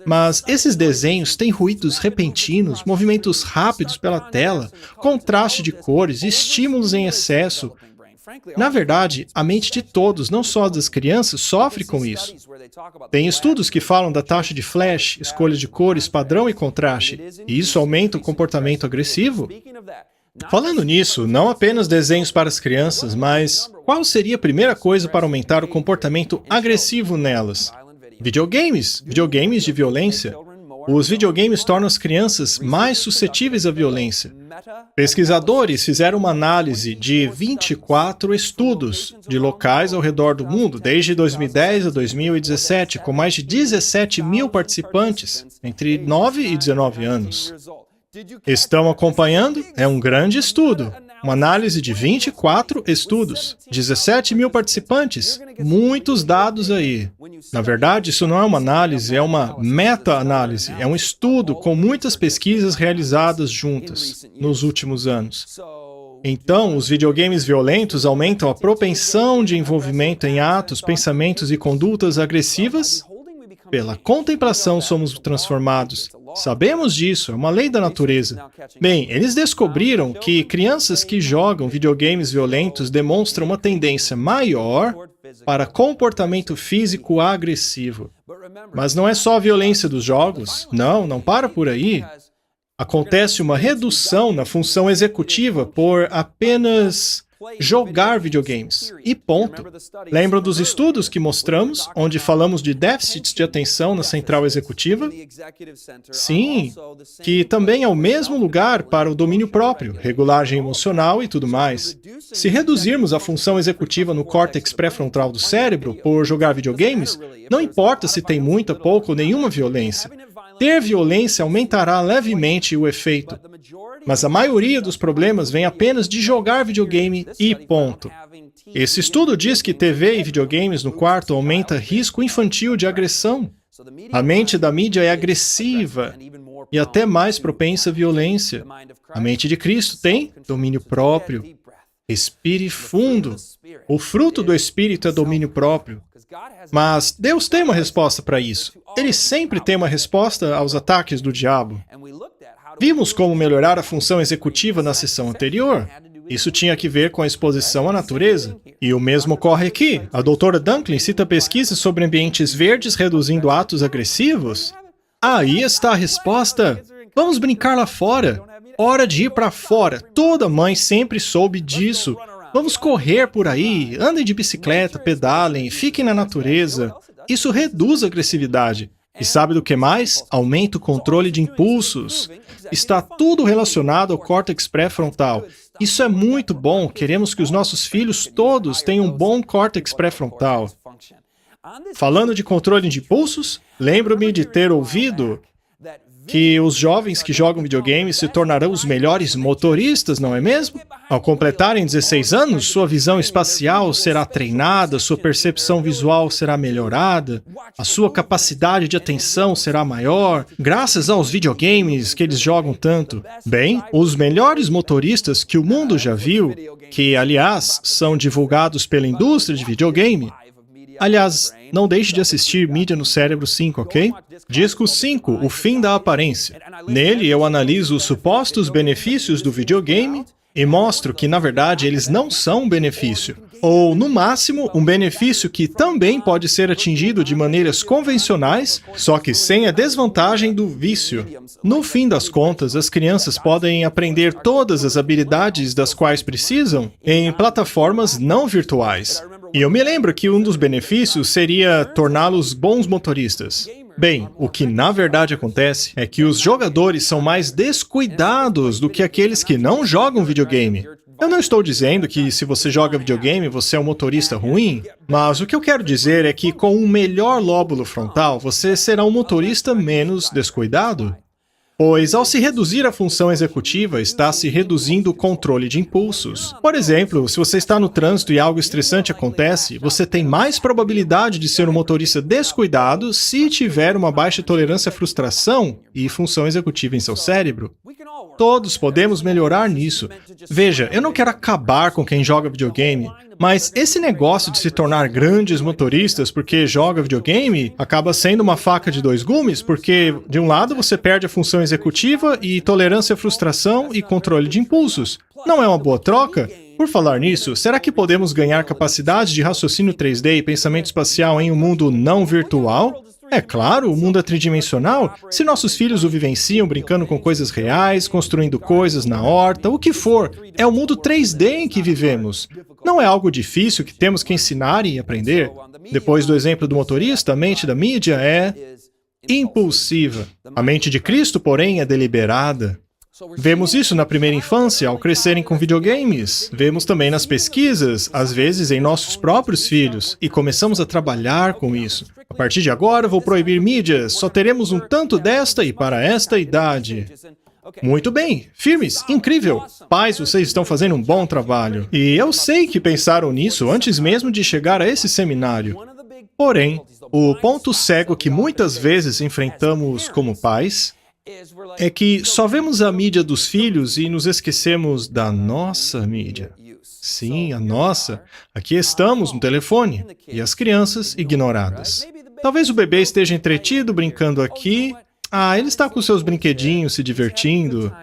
Mas esses desenhos têm ruídos repentinos, movimentos rápidos pela tela, contraste de cores, estímulos em excesso. Na verdade, a mente de todos, não só das crianças, sofre com isso. Tem estudos que falam da taxa de flash, escolha de cores, padrão e contraste, e isso aumenta o comportamento agressivo? Falando nisso, não apenas desenhos para as crianças, mas qual seria a primeira coisa para aumentar o comportamento agressivo nelas? Videogames! Videogames de violência. Os videogames tornam as crianças mais suscetíveis à violência. Pesquisadores fizeram uma análise de 24 estudos de locais ao redor do mundo, desde 2010 a 2017, com mais de 17 mil participantes, entre 9 e 19 anos. Estão acompanhando? É um grande estudo. Uma análise de 24 estudos, 17 mil participantes, muitos dados aí. Na verdade, isso não é uma análise, é uma meta-análise, é um estudo com muitas pesquisas realizadas juntas nos últimos anos. Então, os videogames violentos aumentam a propensão de envolvimento em atos, pensamentos e condutas agressivas? Pela contemplação somos transformados. Sabemos disso, é uma lei da natureza. Bem, eles descobriram que crianças que jogam videogames violentos demonstram uma tendência maior para comportamento físico agressivo. Mas não é só a violência dos jogos. Não para por aí. Acontece uma redução na função executiva por apenas jogar videogames. E ponto. Lembram dos estudos que mostramos, onde falamos de déficits de atenção na central executiva? Sim, que também é o mesmo lugar para o domínio próprio, regulagem emocional e tudo mais. Se reduzirmos a função executiva no córtex pré-frontal do cérebro por jogar videogames, não importa se tem muita, pouca ou nenhuma violência. Ter violência aumentará levemente o efeito. Mas a maioria dos problemas vem apenas de jogar videogame e ponto. Esse estudo diz que TV e videogames no quarto aumenta risco infantil de agressão. A mente da mídia é agressiva e até mais propensa à violência. A mente de Cristo tem domínio próprio. Respire fundo. O fruto do Espírito é domínio próprio. Mas Deus tem uma resposta para isso. Ele sempre tem uma resposta aos ataques do diabo. Vimos como melhorar a função executiva na sessão anterior. Isso tinha que ver com a exposição à natureza. E o mesmo ocorre aqui. A doutora Dunklin cita pesquisas sobre ambientes verdes reduzindo atos agressivos. Aí está a resposta. Vamos brincar lá fora. Hora de ir para fora. Toda mãe sempre soube disso. Vamos correr por aí, andem de bicicleta, pedalem, fiquem na natureza. Isso reduz a agressividade. E sabe do que mais? Aumenta o controle de impulsos. Está tudo relacionado ao córtex pré-frontal. Isso é muito bom. Queremos que os nossos filhos todos tenham um bom córtex pré-frontal. Falando de controle de impulsos, lembro-me de ter ouvido que os jovens que jogam videogames se tornarão os melhores motoristas, não é mesmo? Ao completarem 16 anos, sua visão espacial será treinada, sua percepção visual será melhorada, a sua capacidade de atenção será maior, graças aos videogames que eles jogam tanto. Bem, os melhores motoristas que o mundo já viu, que, aliás, são divulgados pela indústria de videogame. Aliás, não deixe de assistir Mídia no Cérebro 5, ok? Disco 5, O Fim da Aparência. Nele, eu analiso os supostos benefícios do videogame e mostro que, na verdade, eles não são um benefício. Ou, no máximo, um benefício que também pode ser atingido de maneiras convencionais, só que sem a desvantagem do vício. No fim das contas, as crianças podem aprender todas as habilidades das quais precisam em plataformas não virtuais. E eu me lembro que um dos benefícios seria torná-los bons motoristas. Bem, o que na verdade acontece é que os jogadores são mais descuidados do que aqueles que não jogam videogame. Eu não estou dizendo que se você joga videogame você é um motorista ruim, mas o que eu quero dizer é que com um melhor lóbulo frontal você será um motorista menos descuidado. Pois, ao se reduzir a função executiva, está se reduzindo o controle de impulsos. Por exemplo, se você está no trânsito e algo estressante acontece, você tem mais probabilidade de ser um motorista descuidado se tiver uma baixa tolerância à frustração e função executiva em seu cérebro. Todos podemos melhorar nisso. Veja, eu não quero acabar com quem joga videogame, mas esse negócio de se tornar grandes motoristas porque joga videogame acaba sendo uma faca de dois gumes, porque de um lado você perde a função executiva e tolerância à frustração e controle de impulsos. Não é uma boa troca? Por falar nisso, será que podemos ganhar capacidade de raciocínio 3D e pensamento espacial em um mundo não virtual? É claro, o mundo é tridimensional. Se nossos filhos o vivenciam brincando com coisas reais, construindo coisas na horta, o que for, é o mundo 3D em que vivemos. Não é algo difícil que temos que ensinar e aprender. Depois do exemplo do motorista, a mente da mídia é impulsiva. A mente de Cristo, porém, é deliberada. Vemos isso na primeira infância, ao crescerem com videogames. Vemos também nas pesquisas, às vezes em nossos próprios filhos, e começamos a trabalhar com isso. A partir de agora, vou proibir mídias, só teremos um tanto desta e para esta idade. Muito bem, firmes, incrível. Pais, vocês estão fazendo um bom trabalho. E eu sei que pensaram nisso antes mesmo de chegar a esse seminário. Porém, o ponto cego que muitas vezes enfrentamos como pais é que só vemos a mídia dos filhos e nos esquecemos da nossa mídia. Sim, a nossa. Aqui estamos no telefone e as crianças ignoradas. Talvez o bebê esteja entretido brincando aqui. Ele está com seus brinquedinhos se divertindo.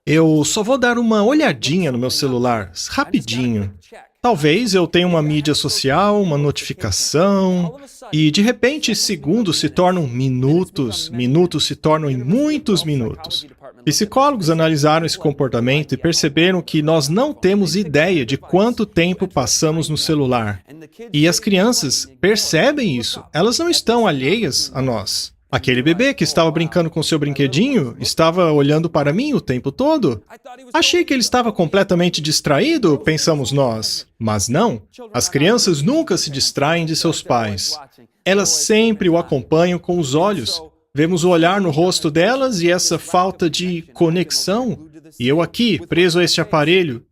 Eu só vou dar uma olhadinha no meu celular, rapidinho. Talvez eu tenha uma mídia social, uma notificação, e de repente segundos se tornam minutos, minutos se tornam em muitos minutos. Psicólogos analisaram esse comportamento e perceberam que nós não temos ideia de quanto tempo passamos no celular. E as crianças percebem isso, elas não estão alheias a nós. Aquele bebê que estava brincando com seu brinquedinho estava olhando para mim o tempo todo. Achei que ele estava completamente distraído, pensamos nós. Mas não, as crianças nunca se distraem de seus pais. Elas sempre o acompanham com os olhos. Vemos o olhar no rosto delas e essa falta de conexão. E eu aqui, preso a este aparelho.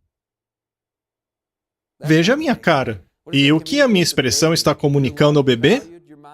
Veja a minha cara. E o que a minha expressão está comunicando ao bebê?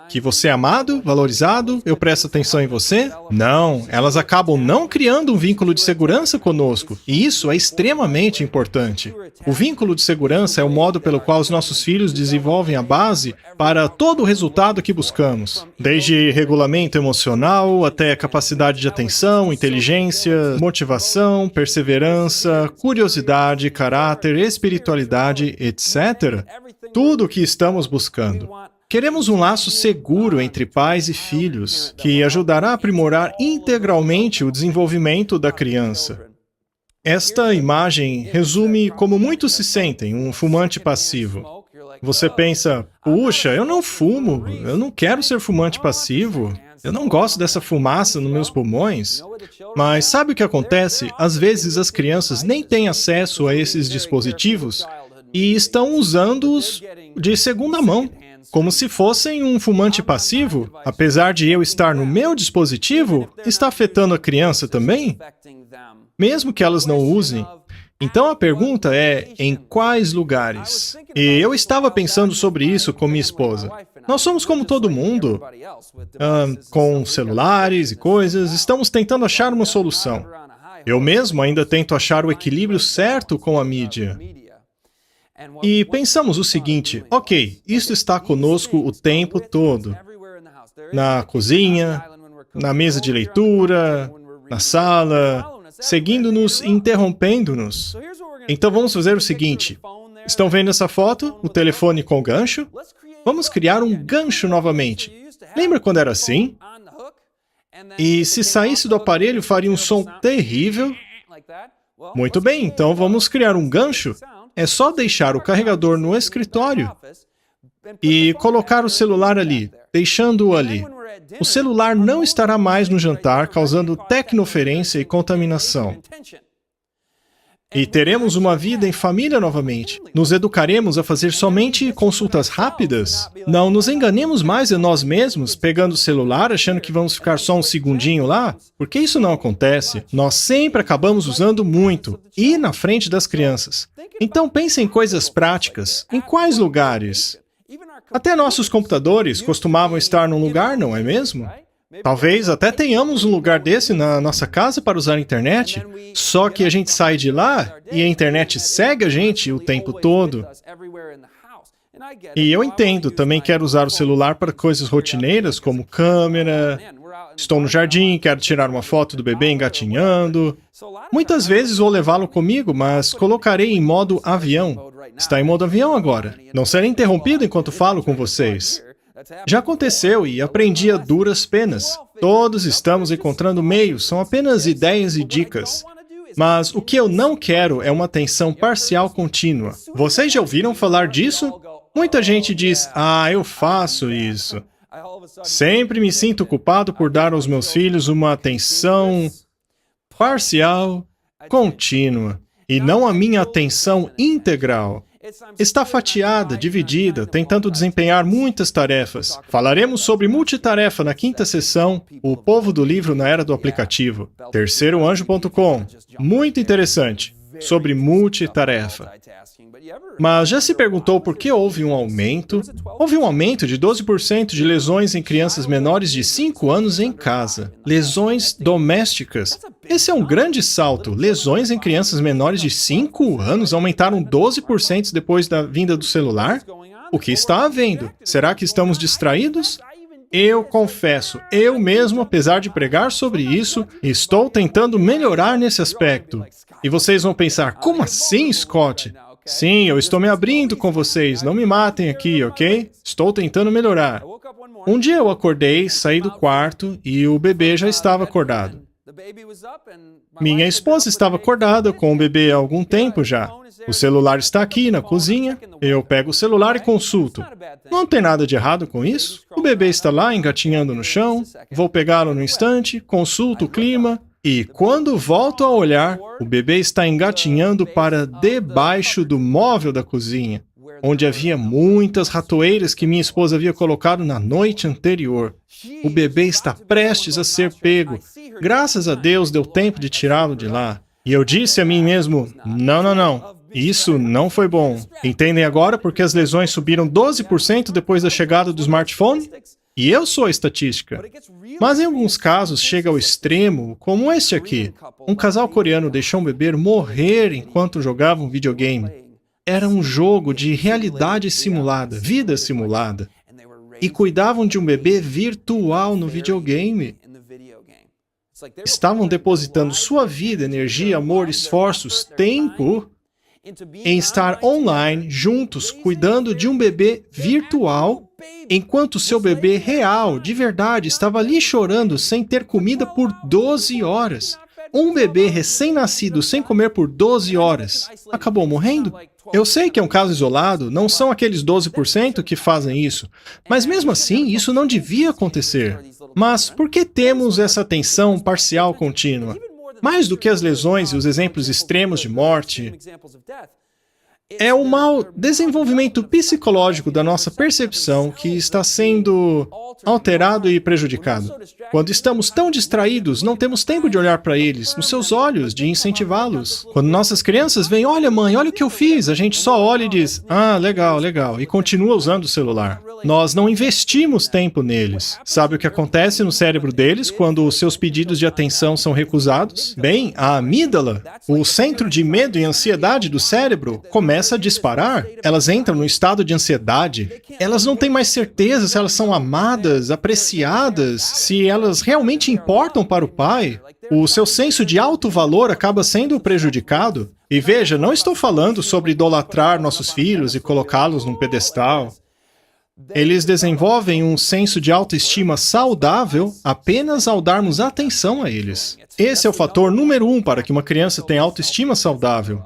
Que você é amado, valorizado, eu presto atenção em você? Não, elas acabam não criando um vínculo de segurança conosco, e isso é extremamente importante. O vínculo de segurança é o modo pelo qual os nossos filhos desenvolvem a base para todo o resultado que buscamos. Desde regulamento emocional até capacidade de atenção, inteligência, motivação, perseverança, curiosidade, caráter, espiritualidade, etc. Tudo o que estamos buscando. Queremos um laço seguro entre pais e filhos, que ajudará a aprimorar integralmente o desenvolvimento da criança. Esta imagem resume como muitos se sentem, um fumante passivo. Você pensa, puxa, eu não fumo, eu não quero ser fumante passivo, eu não gosto dessa fumaça nos meus pulmões. Mas sabe o que acontece? Às vezes as crianças nem têm acesso a esses dispositivos e estão usando-os de segunda mão. Como se fossem um fumante passivo, apesar de eu estar no meu dispositivo, está afetando a criança também? Mesmo que elas não usem. Então a pergunta é, em quais lugares? E eu estava pensando sobre isso com minha esposa. Nós somos como todo mundo, com celulares e coisas, estamos tentando achar uma solução. Eu mesmo ainda tento achar o equilíbrio certo com a mídia. E pensamos o seguinte, ok, isso está conosco o tempo todo. Na cozinha, na mesa de leitura, na sala, seguindo-nos e interrompendo-nos. Então vamos fazer o seguinte, estão vendo essa foto? O telefone com gancho? Vamos criar um gancho novamente. Lembra quando era assim? E se saísse do aparelho faria um som terrível? Muito bem, então vamos criar um gancho. É só deixar o carregador no escritório e colocar o celular ali, deixando-o ali. O celular não estará mais no jantar, causando tecnoferência e contaminação. E teremos uma vida em família novamente. Nos educaremos a fazer somente consultas rápidas? Não nos enganemos mais em nós mesmos, pegando o celular, achando que vamos ficar só um segundinho lá? Porque isso não acontece. Nós sempre acabamos usando muito, e na frente das crianças. Então pense em coisas práticas. Em quais lugares? Até nossos computadores costumavam estar num lugar, não é mesmo? Talvez até tenhamos um lugar desse na nossa casa para usar a internet, só que a gente sai de lá e a internet segue a gente o tempo todo. E eu entendo, também quero usar o celular para coisas rotineiras como câmera, estou no jardim, quero tirar uma foto do bebê engatinhando. Muitas vezes vou levá-lo comigo, mas colocarei em modo avião. Está em modo avião agora. Não serei interrompido enquanto falo com vocês. Já aconteceu e aprendi a duras penas. Todos estamos encontrando meios, são apenas ideias e dicas. Mas o que eu não quero é uma atenção parcial contínua. Vocês já ouviram falar disso? Muita gente diz, eu faço isso. Sempre me sinto culpado por dar aos meus filhos uma atenção parcial, contínua, e não a minha atenção integral. Está fatiada, dividida, tentando desempenhar muitas tarefas. Falaremos sobre multitarefa na quinta sessão, O Povo do Livro na Era do Aplicativo. terceiroanjo.com. Muito interessante. Sobre multitarefa. Mas já se perguntou por que houve um aumento? Houve um aumento de 12% de lesões em crianças menores de 5 anos em casa. Lesões domésticas. Esse é um grande salto. Lesões em crianças menores de 5 anos aumentaram 12% depois da vinda do celular? O que está havendo? Será que estamos distraídos? Eu confesso, eu mesmo, apesar de pregar sobre isso, estou tentando melhorar nesse aspecto. E vocês vão pensar, como assim, Scott? Sim, eu estou me abrindo com vocês, não me matem aqui, ok? Estou tentando melhorar. Um dia eu acordei, saí do quarto e o bebê já estava acordado. Minha esposa estava acordada com o bebê há algum tempo já. O celular está aqui na cozinha, eu pego o celular e consulto. Não tem nada de errado com isso. O bebê está lá engatinhando no chão, vou pegá-lo no instante, consulto o clima e quando volto a olhar, o bebê está engatinhando para debaixo do móvel da cozinha, onde havia muitas ratoeiras que minha esposa havia colocado na noite anterior. O bebê está prestes a ser pego. Graças a Deus deu tempo de tirá-lo de lá. E eu disse a mim mesmo, não. Isso não foi bom. Entendem agora porque as lesões subiram 12% depois da chegada do smartphone? E eu sou a estatística. Mas em alguns casos chega ao extremo, como este aqui. Um casal coreano deixou um bebê morrer enquanto jogava um videogame. Era um jogo de realidade simulada, vida simulada. E cuidavam de um bebê virtual no videogame. Estavam depositando sua vida, energia, amor, esforços, tempo em estar online, juntos, cuidando de um bebê virtual, enquanto seu bebê real, de verdade, estava ali chorando sem ter comida por 12 horas. Um bebê recém-nascido sem comer por 12 horas. Acabou morrendo? Eu sei que é um caso isolado, não são aqueles 12% que fazem isso, mas mesmo assim, isso não devia acontecer. Mas por que temos essa tensão parcial contínua? Mais do que as lesões e os exemplos extremos de morte, é o mau desenvolvimento psicológico da nossa percepção que está sendo alterado e prejudicado. Quando estamos tão distraídos, não temos tempo de olhar para eles, nos seus olhos, de incentivá-los. Quando nossas crianças vêm, olha mãe, olha o que eu fiz, a gente só olha e diz, legal, e continua usando o celular. Nós não investimos tempo neles. Sabe o que acontece no cérebro deles quando os seus pedidos de atenção são recusados? Bem, a amígdala, o centro de medo e ansiedade do cérebro, começa a disparar. Elas entram no estado de ansiedade. Elas não têm mais certeza se elas são amadas, apreciadas, se elas realmente importam para o pai. O seu senso de alto valor acaba sendo prejudicado. E veja, não estou falando sobre idolatrar nossos filhos e colocá-los num pedestal. Eles desenvolvem um senso de autoestima saudável apenas ao darmos atenção a eles. Esse é o fator número 1 para que uma criança tenha autoestima saudável.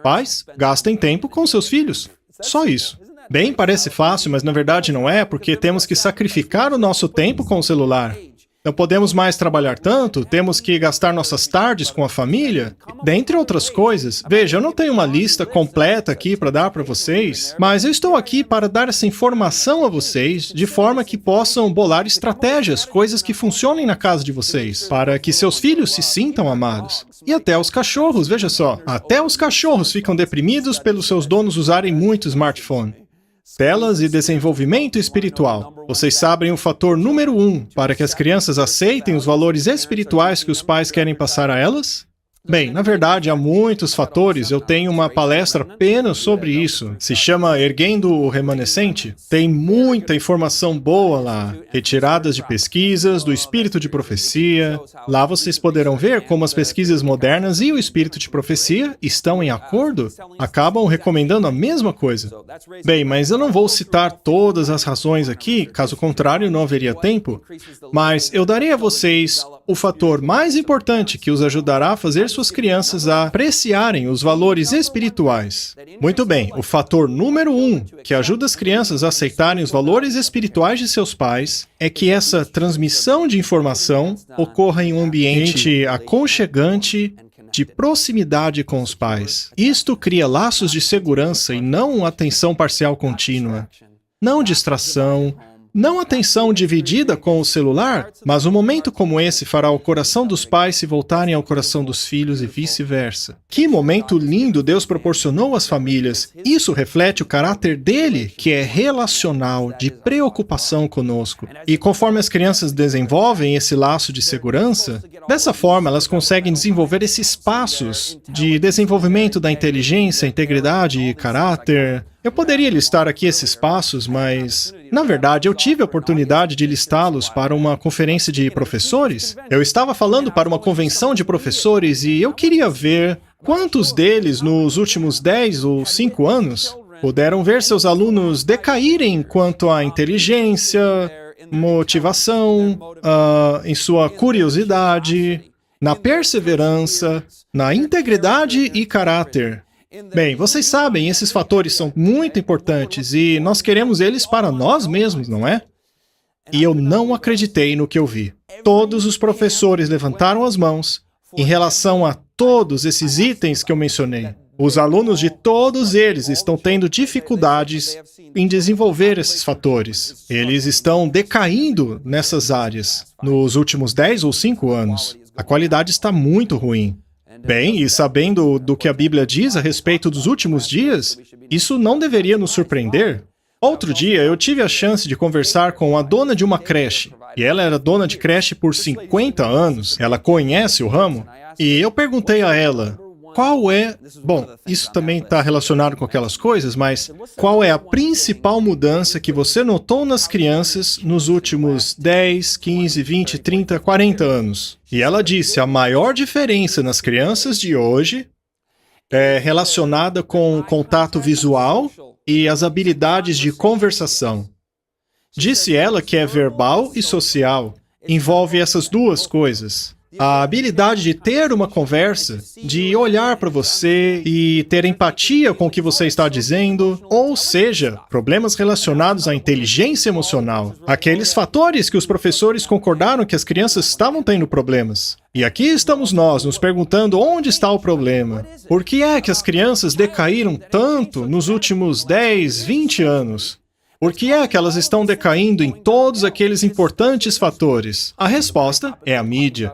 Pais, gastem tempo com seus filhos. Só isso. Bem, parece fácil, mas na verdade não é, porque temos que sacrificar o nosso tempo com o celular. Não podemos mais trabalhar tanto, temos que gastar nossas tardes com a família, dentre outras coisas. Veja, eu não tenho uma lista completa aqui para dar para vocês, mas eu estou aqui para dar essa informação a vocês, de forma que possam bolar estratégias, coisas que funcionem na casa de vocês, para que seus filhos se sintam amados. E até os cachorros, veja só, até os cachorros ficam deprimidos pelos seus donos usarem muito smartphone. Telas e desenvolvimento espiritual. Vocês sabem o fator número 1 para que as crianças aceitem os valores espirituais que os pais querem passar a elas? Bem, na verdade, há muitos fatores. Eu tenho uma palestra apenas sobre isso. Se chama Erguendo o Remanescente. Tem muita informação boa lá, retiradas de pesquisas, do espírito de profecia. Lá vocês poderão ver como as pesquisas modernas e o espírito de profecia estão em acordo, acabam recomendando a mesma coisa. Bem, mas eu não vou citar todas as razões aqui, caso contrário não haveria tempo, mas eu darei a vocês o fator mais importante que os ajudará a fazer suas crianças a apreciarem os valores espirituais. Muito bem, o fator número 1 que ajuda as crianças a aceitarem os valores espirituais de seus pais é que essa transmissão de informação ocorra em um ambiente aconchegante, de proximidade com os pais. Isto cria laços de segurança e não atenção parcial contínua. Não distração, Não atenção dividida com o celular, mas um momento como esse fará o coração dos pais se voltarem ao coração dos filhos e vice-versa. Que momento lindo Deus proporcionou às famílias. Isso reflete o caráter dele, que é relacional, de preocupação conosco. E conforme as crianças desenvolvem esse laço de segurança, dessa forma elas conseguem desenvolver esses passos de desenvolvimento da inteligência, integridade e caráter. Eu poderia listar aqui esses passos, mas, na verdade, eu tive a oportunidade de listá-los para uma conferência de professores. Eu estava falando para uma convenção de professores e eu queria ver quantos deles, nos últimos 10 ou 5 anos, puderam ver seus alunos decaírem quanto à inteligência, motivação, em sua curiosidade, na perseverança, na integridade e caráter. Bem, vocês sabem, esses fatores são muito importantes e nós queremos eles para nós mesmos, não é? E eu não acreditei no que eu vi. Todos os professores levantaram as mãos em relação a todos esses itens que eu mencionei. Os alunos de todos eles estão tendo dificuldades em desenvolver esses fatores. Eles estão decaindo nessas áreas nos últimos 10 ou 5 anos. A qualidade está muito ruim. Bem, e sabendo do que a Bíblia diz a respeito dos últimos dias, isso não deveria nos surpreender. Outro dia, eu tive a chance de conversar com a dona de uma creche, e ela era dona de creche por 50 anos, ela conhece o ramo, e eu perguntei a ela, qual é... Bom, isso também está relacionado com aquelas coisas, mas qual é a principal mudança que você notou nas crianças nos últimos 10, 15, 20, 30, 40 anos? E ela disse, a maior diferença nas crianças de hoje é relacionada com o contato visual e as habilidades de conversação. Disse ela que é verbal e social. Envolve essas duas coisas. A habilidade de ter uma conversa, de olhar para você e ter empatia com o que você está dizendo, ou seja, problemas relacionados à inteligência emocional. Aqueles fatores que os professores concordaram que as crianças estavam tendo problemas. E aqui estamos nós nos perguntando onde está o problema. Por que é que as crianças decaíram tanto nos últimos 10, 20 anos? Por que é que elas estão decaindo em todos aqueles importantes fatores? A resposta é a mídia.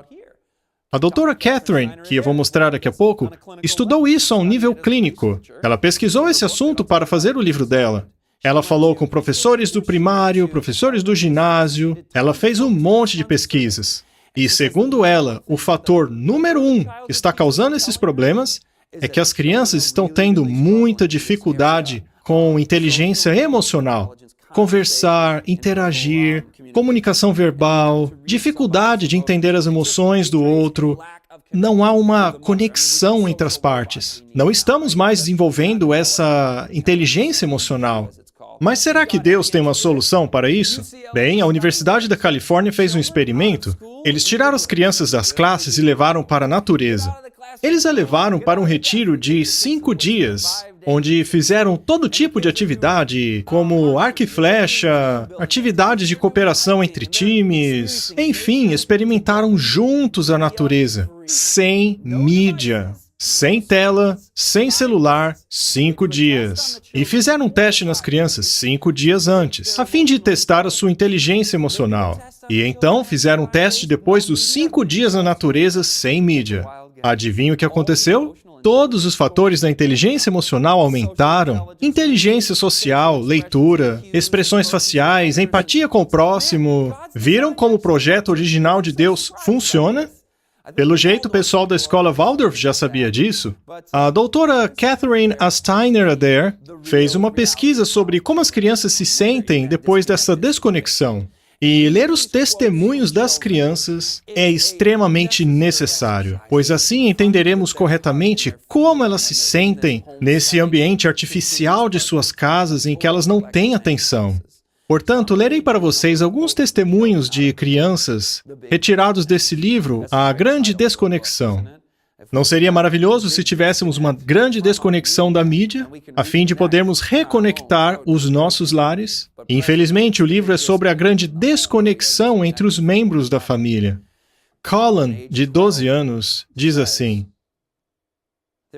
A doutora Catherine, que eu vou mostrar daqui a pouco, estudou isso a um nível clínico. Ela pesquisou esse assunto para fazer o livro dela. Ela falou com professores do primário, professores do ginásio, ela fez um monte de pesquisas. E, segundo ela, o fator número 1 que está causando esses problemas é que as crianças estão tendo muita dificuldade com inteligência emocional. Conversar, interagir, comunicação verbal, dificuldade de entender as emoções do outro. Não há uma conexão entre as partes. Não estamos mais desenvolvendo essa inteligência emocional. Mas será que Deus tem uma solução para isso? Bem, a Universidade da Califórnia fez um experimento. Eles tiraram as crianças das classes e levaram para a natureza. Eles a levaram para um retiro de 5 dias, onde fizeram todo tipo de atividade, como arco e flecha, atividades de cooperação entre times, enfim, experimentaram juntos a natureza, sem mídia. Sem tela, sem celular, 5 dias. E fizeram um teste nas crianças 5 dias antes, a fim de testar a sua inteligência emocional. E então fizeram um teste depois dos 5 dias na natureza sem mídia. Adivinha o que aconteceu? Todos os fatores da inteligência emocional aumentaram. Inteligência social, leitura, expressões faciais, empatia com o próximo. Viram como o projeto original de Deus funciona? Pelo jeito, o pessoal da escola Waldorf já sabia disso. A doutora Catherine A. Steiner Adair fez uma pesquisa sobre como as crianças se sentem depois dessa desconexão. E ler os testemunhos das crianças é extremamente necessário, pois assim entenderemos corretamente como elas se sentem nesse ambiente artificial de suas casas em que elas não têm atenção. Portanto, lerei para vocês alguns testemunhos de crianças retirados desse livro, A Grande Desconexão. Não seria maravilhoso se tivéssemos uma grande desconexão da mídia, a fim de podermos reconectar os nossos lares? Infelizmente, o livro é sobre a grande desconexão entre os membros da família. Colin, de 12 anos, diz assim: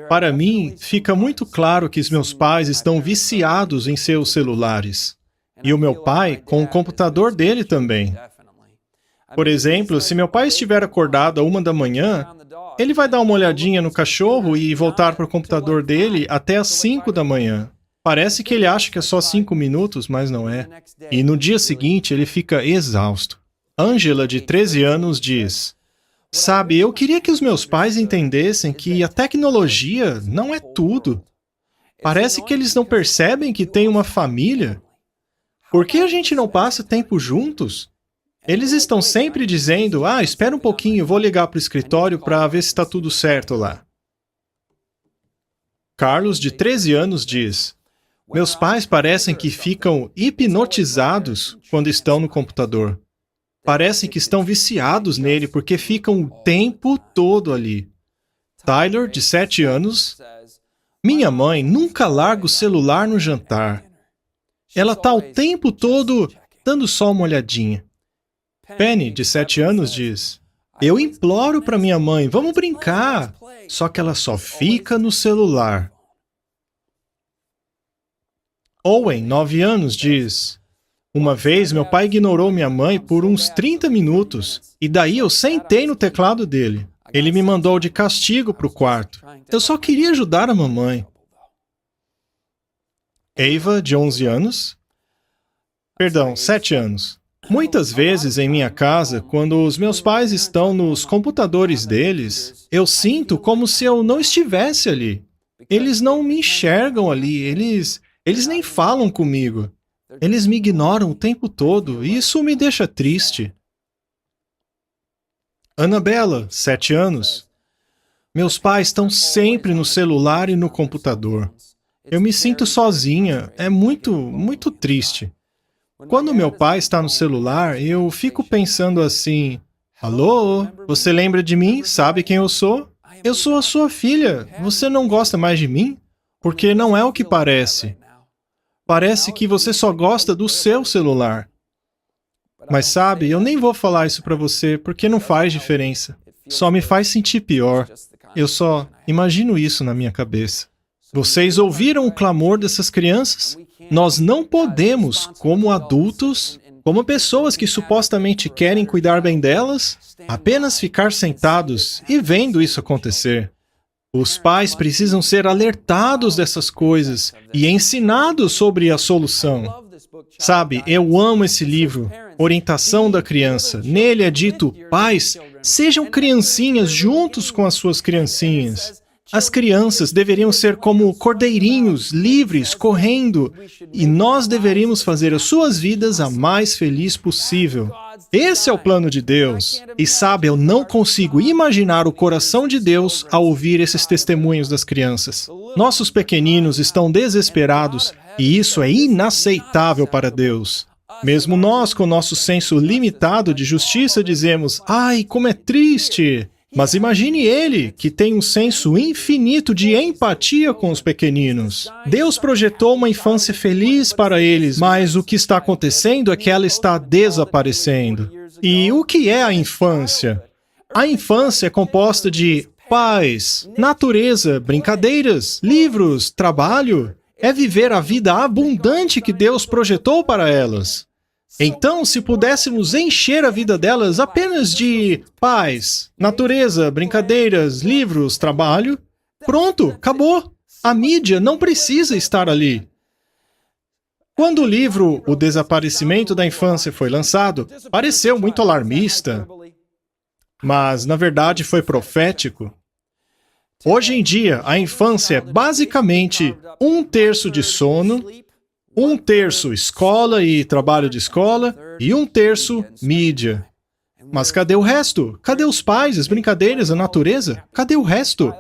para mim, fica muito claro que os meus pais estão viciados em seus celulares. E o meu pai com o computador dele também. Por exemplo, se meu pai estiver acordado à 1 da manhã, ele vai dar uma olhadinha no cachorro e voltar para o computador dele até às 5 da manhã. Parece que ele acha que é só 5 minutos, mas não é. E no dia seguinte ele fica exausto. Ângela, de 13 anos, diz: Sabe, eu queria que os meus pais entendessem que a tecnologia não é tudo. Parece que eles não percebem que tem uma família. Por que a gente não passa tempo juntos? Eles estão sempre dizendo, espera um pouquinho, vou ligar para o escritório para ver se está tudo certo lá. Carlos, de 13 anos, diz: Meus pais parecem que ficam hipnotizados quando estão no computador. Parecem que estão viciados nele porque ficam o tempo todo ali. Tyler, de 7 anos: Minha mãe nunca larga o celular no jantar. Ela está o tempo todo dando só uma olhadinha. Penny, de 7 anos, diz: Eu imploro para minha mãe, vamos brincar. Só que ela só fica no celular. Owen, 9 anos, diz: Uma vez meu pai ignorou minha mãe por uns 30 minutos, e daí eu sentei no teclado dele. Ele me mandou de castigo para o quarto. Eu só queria ajudar a mamãe. Ava, de 11 anos. 7 anos. Muitas vezes em minha casa, quando os meus pais estão nos computadores deles, eu sinto como se eu não estivesse ali. Eles não me enxergam ali, eles nem falam comigo. Eles me ignoram o tempo todo e isso me deixa triste. Annabella, 7 anos. Meus pais estão sempre no celular e no computador. Eu me sinto sozinha, é muito triste. Quando meu pai está no celular, eu fico pensando assim: Alô, você lembra de mim? Sabe quem eu sou? Eu sou a sua filha. Você não gosta mais de mim? Porque não é o que parece. Parece que você só gosta do seu celular. Mas sabe, eu nem vou falar isso pra você porque não faz diferença. Só me faz sentir pior. Eu só imagino isso na minha cabeça. Vocês ouviram o clamor dessas crianças? Nós não podemos, como adultos, como pessoas que supostamente querem cuidar bem delas, apenas ficar sentados e vendo isso acontecer. Os pais precisam ser alertados dessas coisas e ensinados sobre a solução. Sabe, eu amo esse livro, Orientação da Criança. Nele é dito: pais, sejam criancinhas juntos com as suas criancinhas. As crianças deveriam ser como cordeirinhos, livres, correndo, e nós deveríamos fazer as suas vidas a mais feliz possível. Esse é o plano de Deus. E sabe, eu não consigo imaginar o coração de Deus ao ouvir esses testemunhos das crianças. Nossos pequeninos estão desesperados, e isso é inaceitável para Deus. Mesmo nós, com nosso senso limitado de justiça, dizemos: ai, como é triste! Mas imagine ele, que tem um senso infinito de empatia com os pequeninos. Deus projetou uma infância feliz para eles, mas o que está acontecendo é que ela está desaparecendo. E o que é a infância? A infância é composta de pais, natureza, brincadeiras, livros, trabalho. É viver a vida abundante que Deus projetou para elas. Então, se pudéssemos encher a vida delas apenas de paz, natureza, brincadeiras, livros, trabalho, pronto, acabou. A mídia não precisa estar ali. Quando o livro O Desaparecimento da Infância foi lançado, pareceu muito alarmista, mas na verdade foi profético. Hoje em dia, a infância é basicamente 1/3 de sono, 1/3 escola e trabalho de escola, e 1/3 mídia. Mas cadê o resto? Cadê os pais, as brincadeiras, a natureza? Cadê o resto?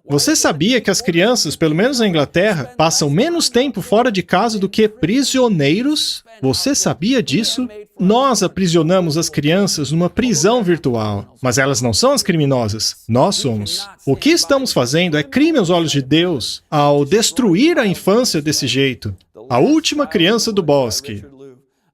Você sabia que as crianças, pelo menos na Inglaterra, passam menos tempo fora de casa do que prisioneiros? Você sabia disso? Nós aprisionamos as crianças numa prisão virtual. Mas elas não são as criminosas. Nós somos. O que estamos fazendo é crime aos olhos de Deus ao destruir a infância desse jeito. A Última Criança do Bosque.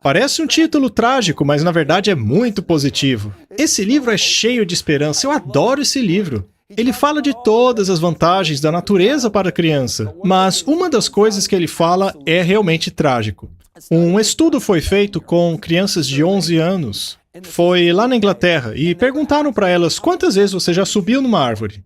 Parece um título trágico, mas na verdade é muito positivo. Esse livro é cheio de esperança. Eu adoro esse livro. Ele fala de todas as vantagens da natureza para a criança, mas uma das coisas que ele fala é realmente trágico. Um estudo foi feito com crianças de 11 anos. Foi lá na Inglaterra e perguntaram para elas quantas vezes você já subiu numa árvore.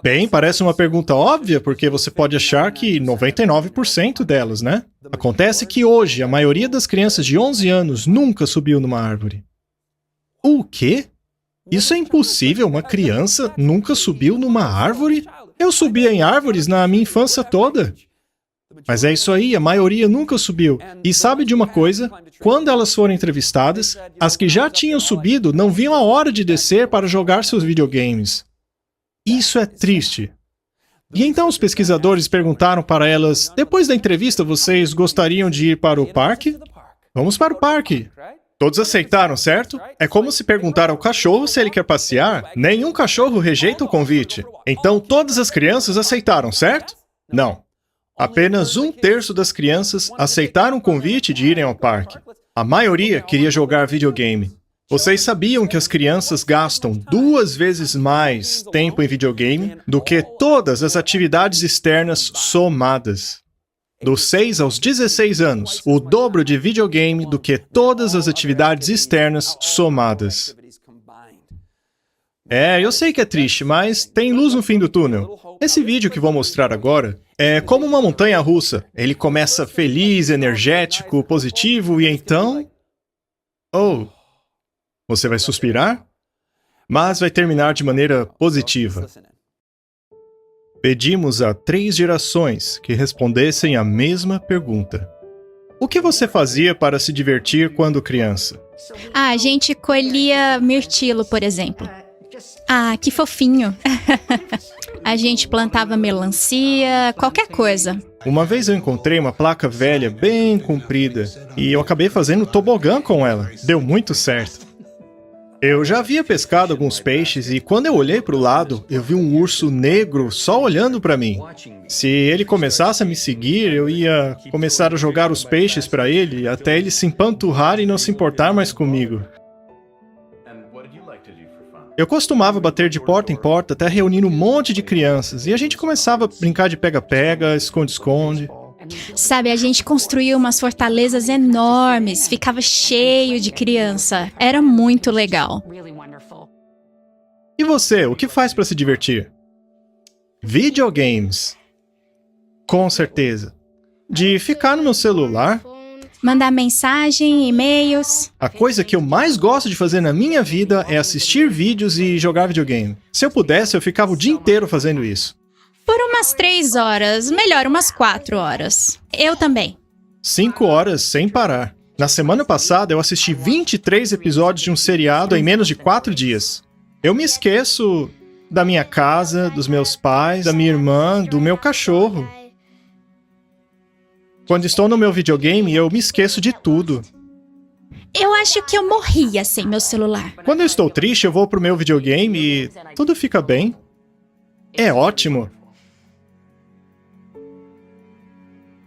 Bem, parece uma pergunta óbvia, porque você pode achar que 99% delas, né? Acontece que hoje a maioria das crianças de 11 anos nunca subiu numa árvore. O quê? Isso é impossível, uma criança nunca subiu numa árvore? Eu subia em árvores na minha infância toda. Mas é isso aí, a maioria nunca subiu. E sabe de uma coisa? Quando elas foram entrevistadas, as que já tinham subido não viam a hora de descer para jogar seus videogames. Isso é triste. E então os pesquisadores perguntaram para elas, depois da entrevista, vocês gostariam de ir para o parque? Vamos para o parque. Todos aceitaram, certo? É como se perguntar ao cachorro se ele quer passear. Nenhum cachorro rejeita o convite. Então todas as crianças aceitaram, certo? Não. Apenas 1/3 das crianças aceitaram o convite de irem ao parque. A maioria queria jogar videogame. Vocês sabiam que as crianças gastam 2 vezes mais tempo em videogame do que todas as atividades externas somadas? Dos 6 aos 16 anos, o dobro de videogame do que todas as atividades externas somadas. Eu sei que é triste, mas tem luz no fim do túnel. Esse vídeo que vou mostrar agora é como uma montanha-russa. Ele começa feliz, energético, positivo e então... Oh, você vai suspirar? Mas vai terminar de maneira positiva. Pedimos a 3 gerações que respondessem a mesma pergunta. O que você fazia para se divertir quando criança? A gente colhia mirtilo, por exemplo. Ah, que fofinho. A gente plantava melancia, qualquer coisa. Uma vez eu encontrei uma placa velha bem comprida e eu acabei fazendo tobogã com ela. Deu muito certo. Eu já havia pescado alguns peixes e quando eu olhei para o lado, eu vi um urso negro só olhando para mim. Se ele começasse a me seguir, eu ia começar a jogar os peixes para ele até ele se empanturrar e não se importar mais comigo. Eu costumava bater de porta em porta até reunir um monte de crianças e a gente começava a brincar de pega-pega, esconde-esconde. Sabe, a gente construía umas fortalezas enormes, ficava cheio de criança. Era muito legal. E você, o que faz para se divertir? Videogames. Com certeza. De ficar no meu celular. Mandar mensagem, e-mails. A coisa que eu mais gosto de fazer na minha vida é assistir vídeos e jogar videogame. Se eu pudesse, eu ficava o dia inteiro fazendo isso. Por umas 3 horas, melhor umas 4 horas. Eu também. 5 horas sem parar. Na semana passada, eu assisti 23 episódios de um seriado em menos de 4 dias. Eu me esqueço da minha casa, dos meus pais, da minha irmã, do meu cachorro. Quando estou no meu videogame, eu me esqueço de tudo. Eu acho que eu morria sem meu celular. Quando eu estou triste, eu vou pro meu videogame e tudo fica bem. É ótimo.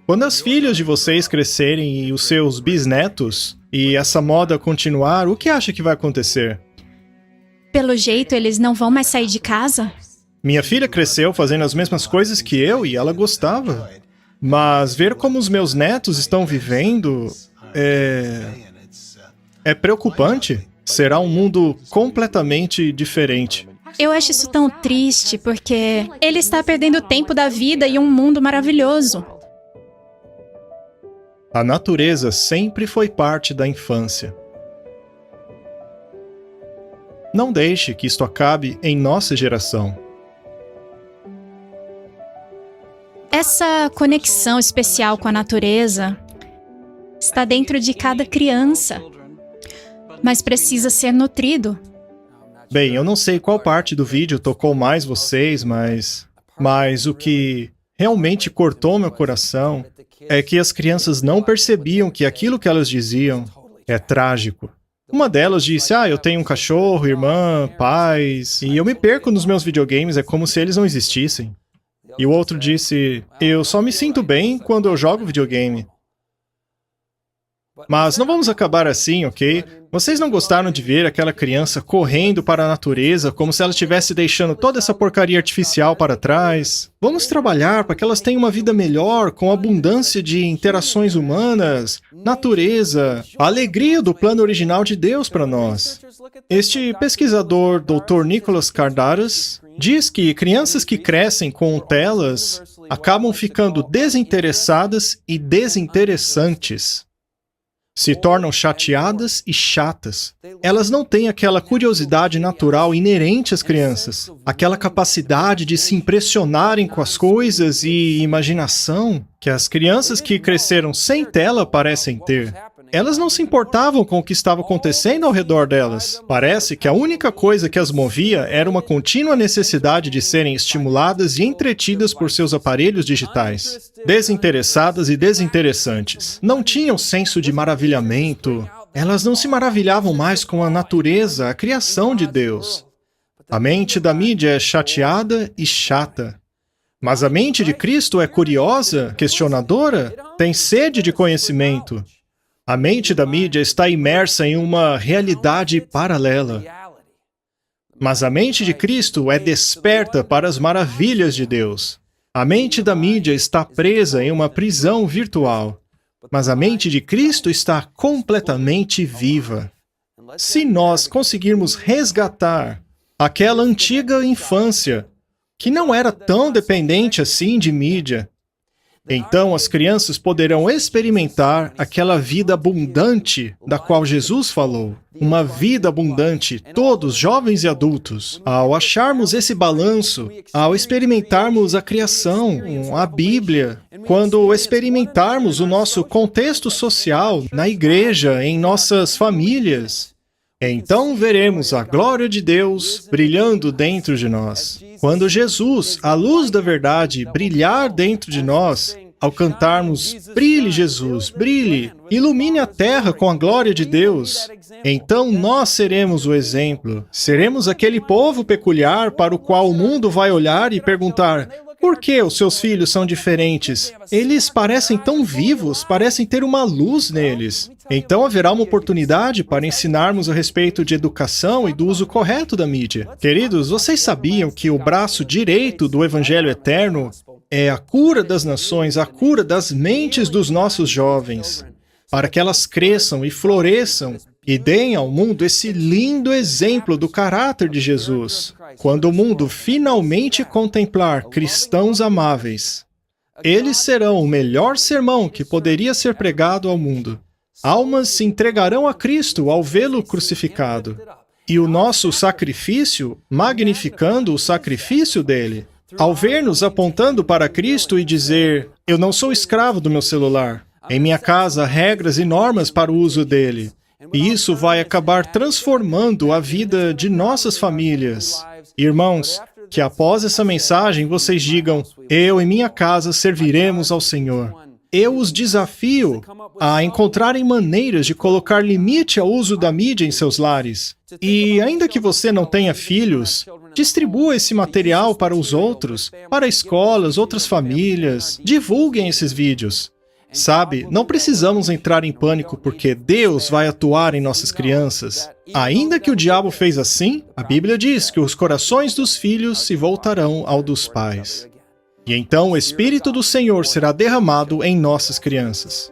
Quando as filhas de vocês crescerem e os seus bisnetos, e essa moda continuar, o que acha que vai acontecer? Pelo jeito, eles não vão mais sair de casa? Minha filha cresceu fazendo as mesmas coisas que eu e ela gostava. Mas ver como os meus netos estão vivendo é preocupante. Será um mundo completamente diferente. Eu acho isso tão triste, porque ele está perdendo tempo da vida e um mundo maravilhoso. A natureza sempre foi parte da infância. Não deixe que isto acabe em nossa geração. Essa conexão especial com a natureza está dentro de cada criança, mas precisa ser nutrido. Bem, eu não sei qual parte do vídeo tocou mais vocês, mas o que realmente cortou meu coração é que as crianças não percebiam que aquilo que elas diziam é trágico. Uma delas disse, eu tenho um cachorro, irmã, pais, e eu me perco nos meus videogames, é como se eles não existissem. E o outro disse, eu só me sinto bem quando eu jogo videogame. Mas não vamos acabar assim, ok? Vocês não gostaram de ver aquela criança correndo para a natureza como se ela estivesse deixando toda essa porcaria artificial para trás? Vamos trabalhar para que elas tenham uma vida melhor, com abundância de interações humanas, natureza, a alegria do plano original de Deus para nós. Este pesquisador, Dr. Nicholas Kardaras, diz que crianças que crescem com telas acabam ficando desinteressadas e desinteressantes. Se tornam chateadas e chatas. Elas não têm aquela curiosidade natural inerente às crianças, aquela capacidade de se impressionarem com as coisas e imaginação que as crianças que cresceram sem tela parecem ter. Elas não se importavam com o que estava acontecendo ao redor delas. Parece que a única coisa que as movia era uma contínua necessidade de serem estimuladas e entretidas por seus aparelhos digitais. Desinteressadas e desinteressantes. Não tinham senso de maravilhamento. Elas não se maravilhavam mais com a natureza, a criação de Deus. A mente da mídia é chateada e chata. Mas a mente de Cristo é curiosa, questionadora, tem sede de conhecimento. A mente da mídia está imersa em uma realidade paralela. Mas a mente de Cristo é desperta para as maravilhas de Deus. A mente da mídia está presa em uma prisão virtual. Mas a mente de Cristo está completamente viva. Se nós conseguirmos resgatar aquela antiga infância, que não era tão dependente assim de mídia, então as crianças poderão experimentar aquela vida abundante da qual Jesus falou. Uma vida abundante, todos, jovens e adultos. Ao acharmos esse balanço, ao experimentarmos a criação, a Bíblia, quando experimentarmos o nosso contexto social, na igreja, em nossas famílias, então veremos a glória de Deus brilhando dentro de nós. Quando Jesus, a luz da verdade, brilhar dentro de nós, ao cantarmos, brilhe Jesus, brilhe, ilumine a terra com a glória de Deus, então nós seremos o exemplo. Seremos aquele povo peculiar para o qual o mundo vai olhar e perguntar: por que os seus filhos são diferentes? Eles parecem tão vivos, parecem ter uma luz neles. Então haverá uma oportunidade para ensinarmos a respeito de educação e do uso correto da mídia. Queridos, vocês sabiam que o braço direito do Evangelho Eterno é a cura das nações, a cura das mentes dos nossos jovens, para que elas cresçam e floresçam e deem ao mundo esse lindo exemplo do caráter de Jesus. Quando o mundo finalmente contemplar cristãos amáveis, eles serão o melhor sermão que poderia ser pregado ao mundo. Almas se entregarão a Cristo ao vê-lo crucificado. E o nosso sacrifício, magnificando o sacrifício dele. Ao ver-nos apontando para Cristo e dizer: eu não sou escravo do meu celular. Em minha casa há regras e normas para o uso dele. E isso vai acabar transformando a vida de nossas famílias. Irmãos, que após essa mensagem vocês digam: eu e minha casa serviremos ao Senhor. Eu os desafio a encontrarem maneiras de colocar limite ao uso da mídia em seus lares. E ainda que você não tenha filhos, distribua esse material para os outros, para escolas, outras famílias. Divulguem esses vídeos. Sabe, não precisamos entrar em pânico porque Deus vai atuar em nossas crianças. Ainda que o diabo fez assim, a Bíblia diz que os corações dos filhos se voltarão ao dos pais. E então o Espírito do Senhor será derramado em nossas crianças.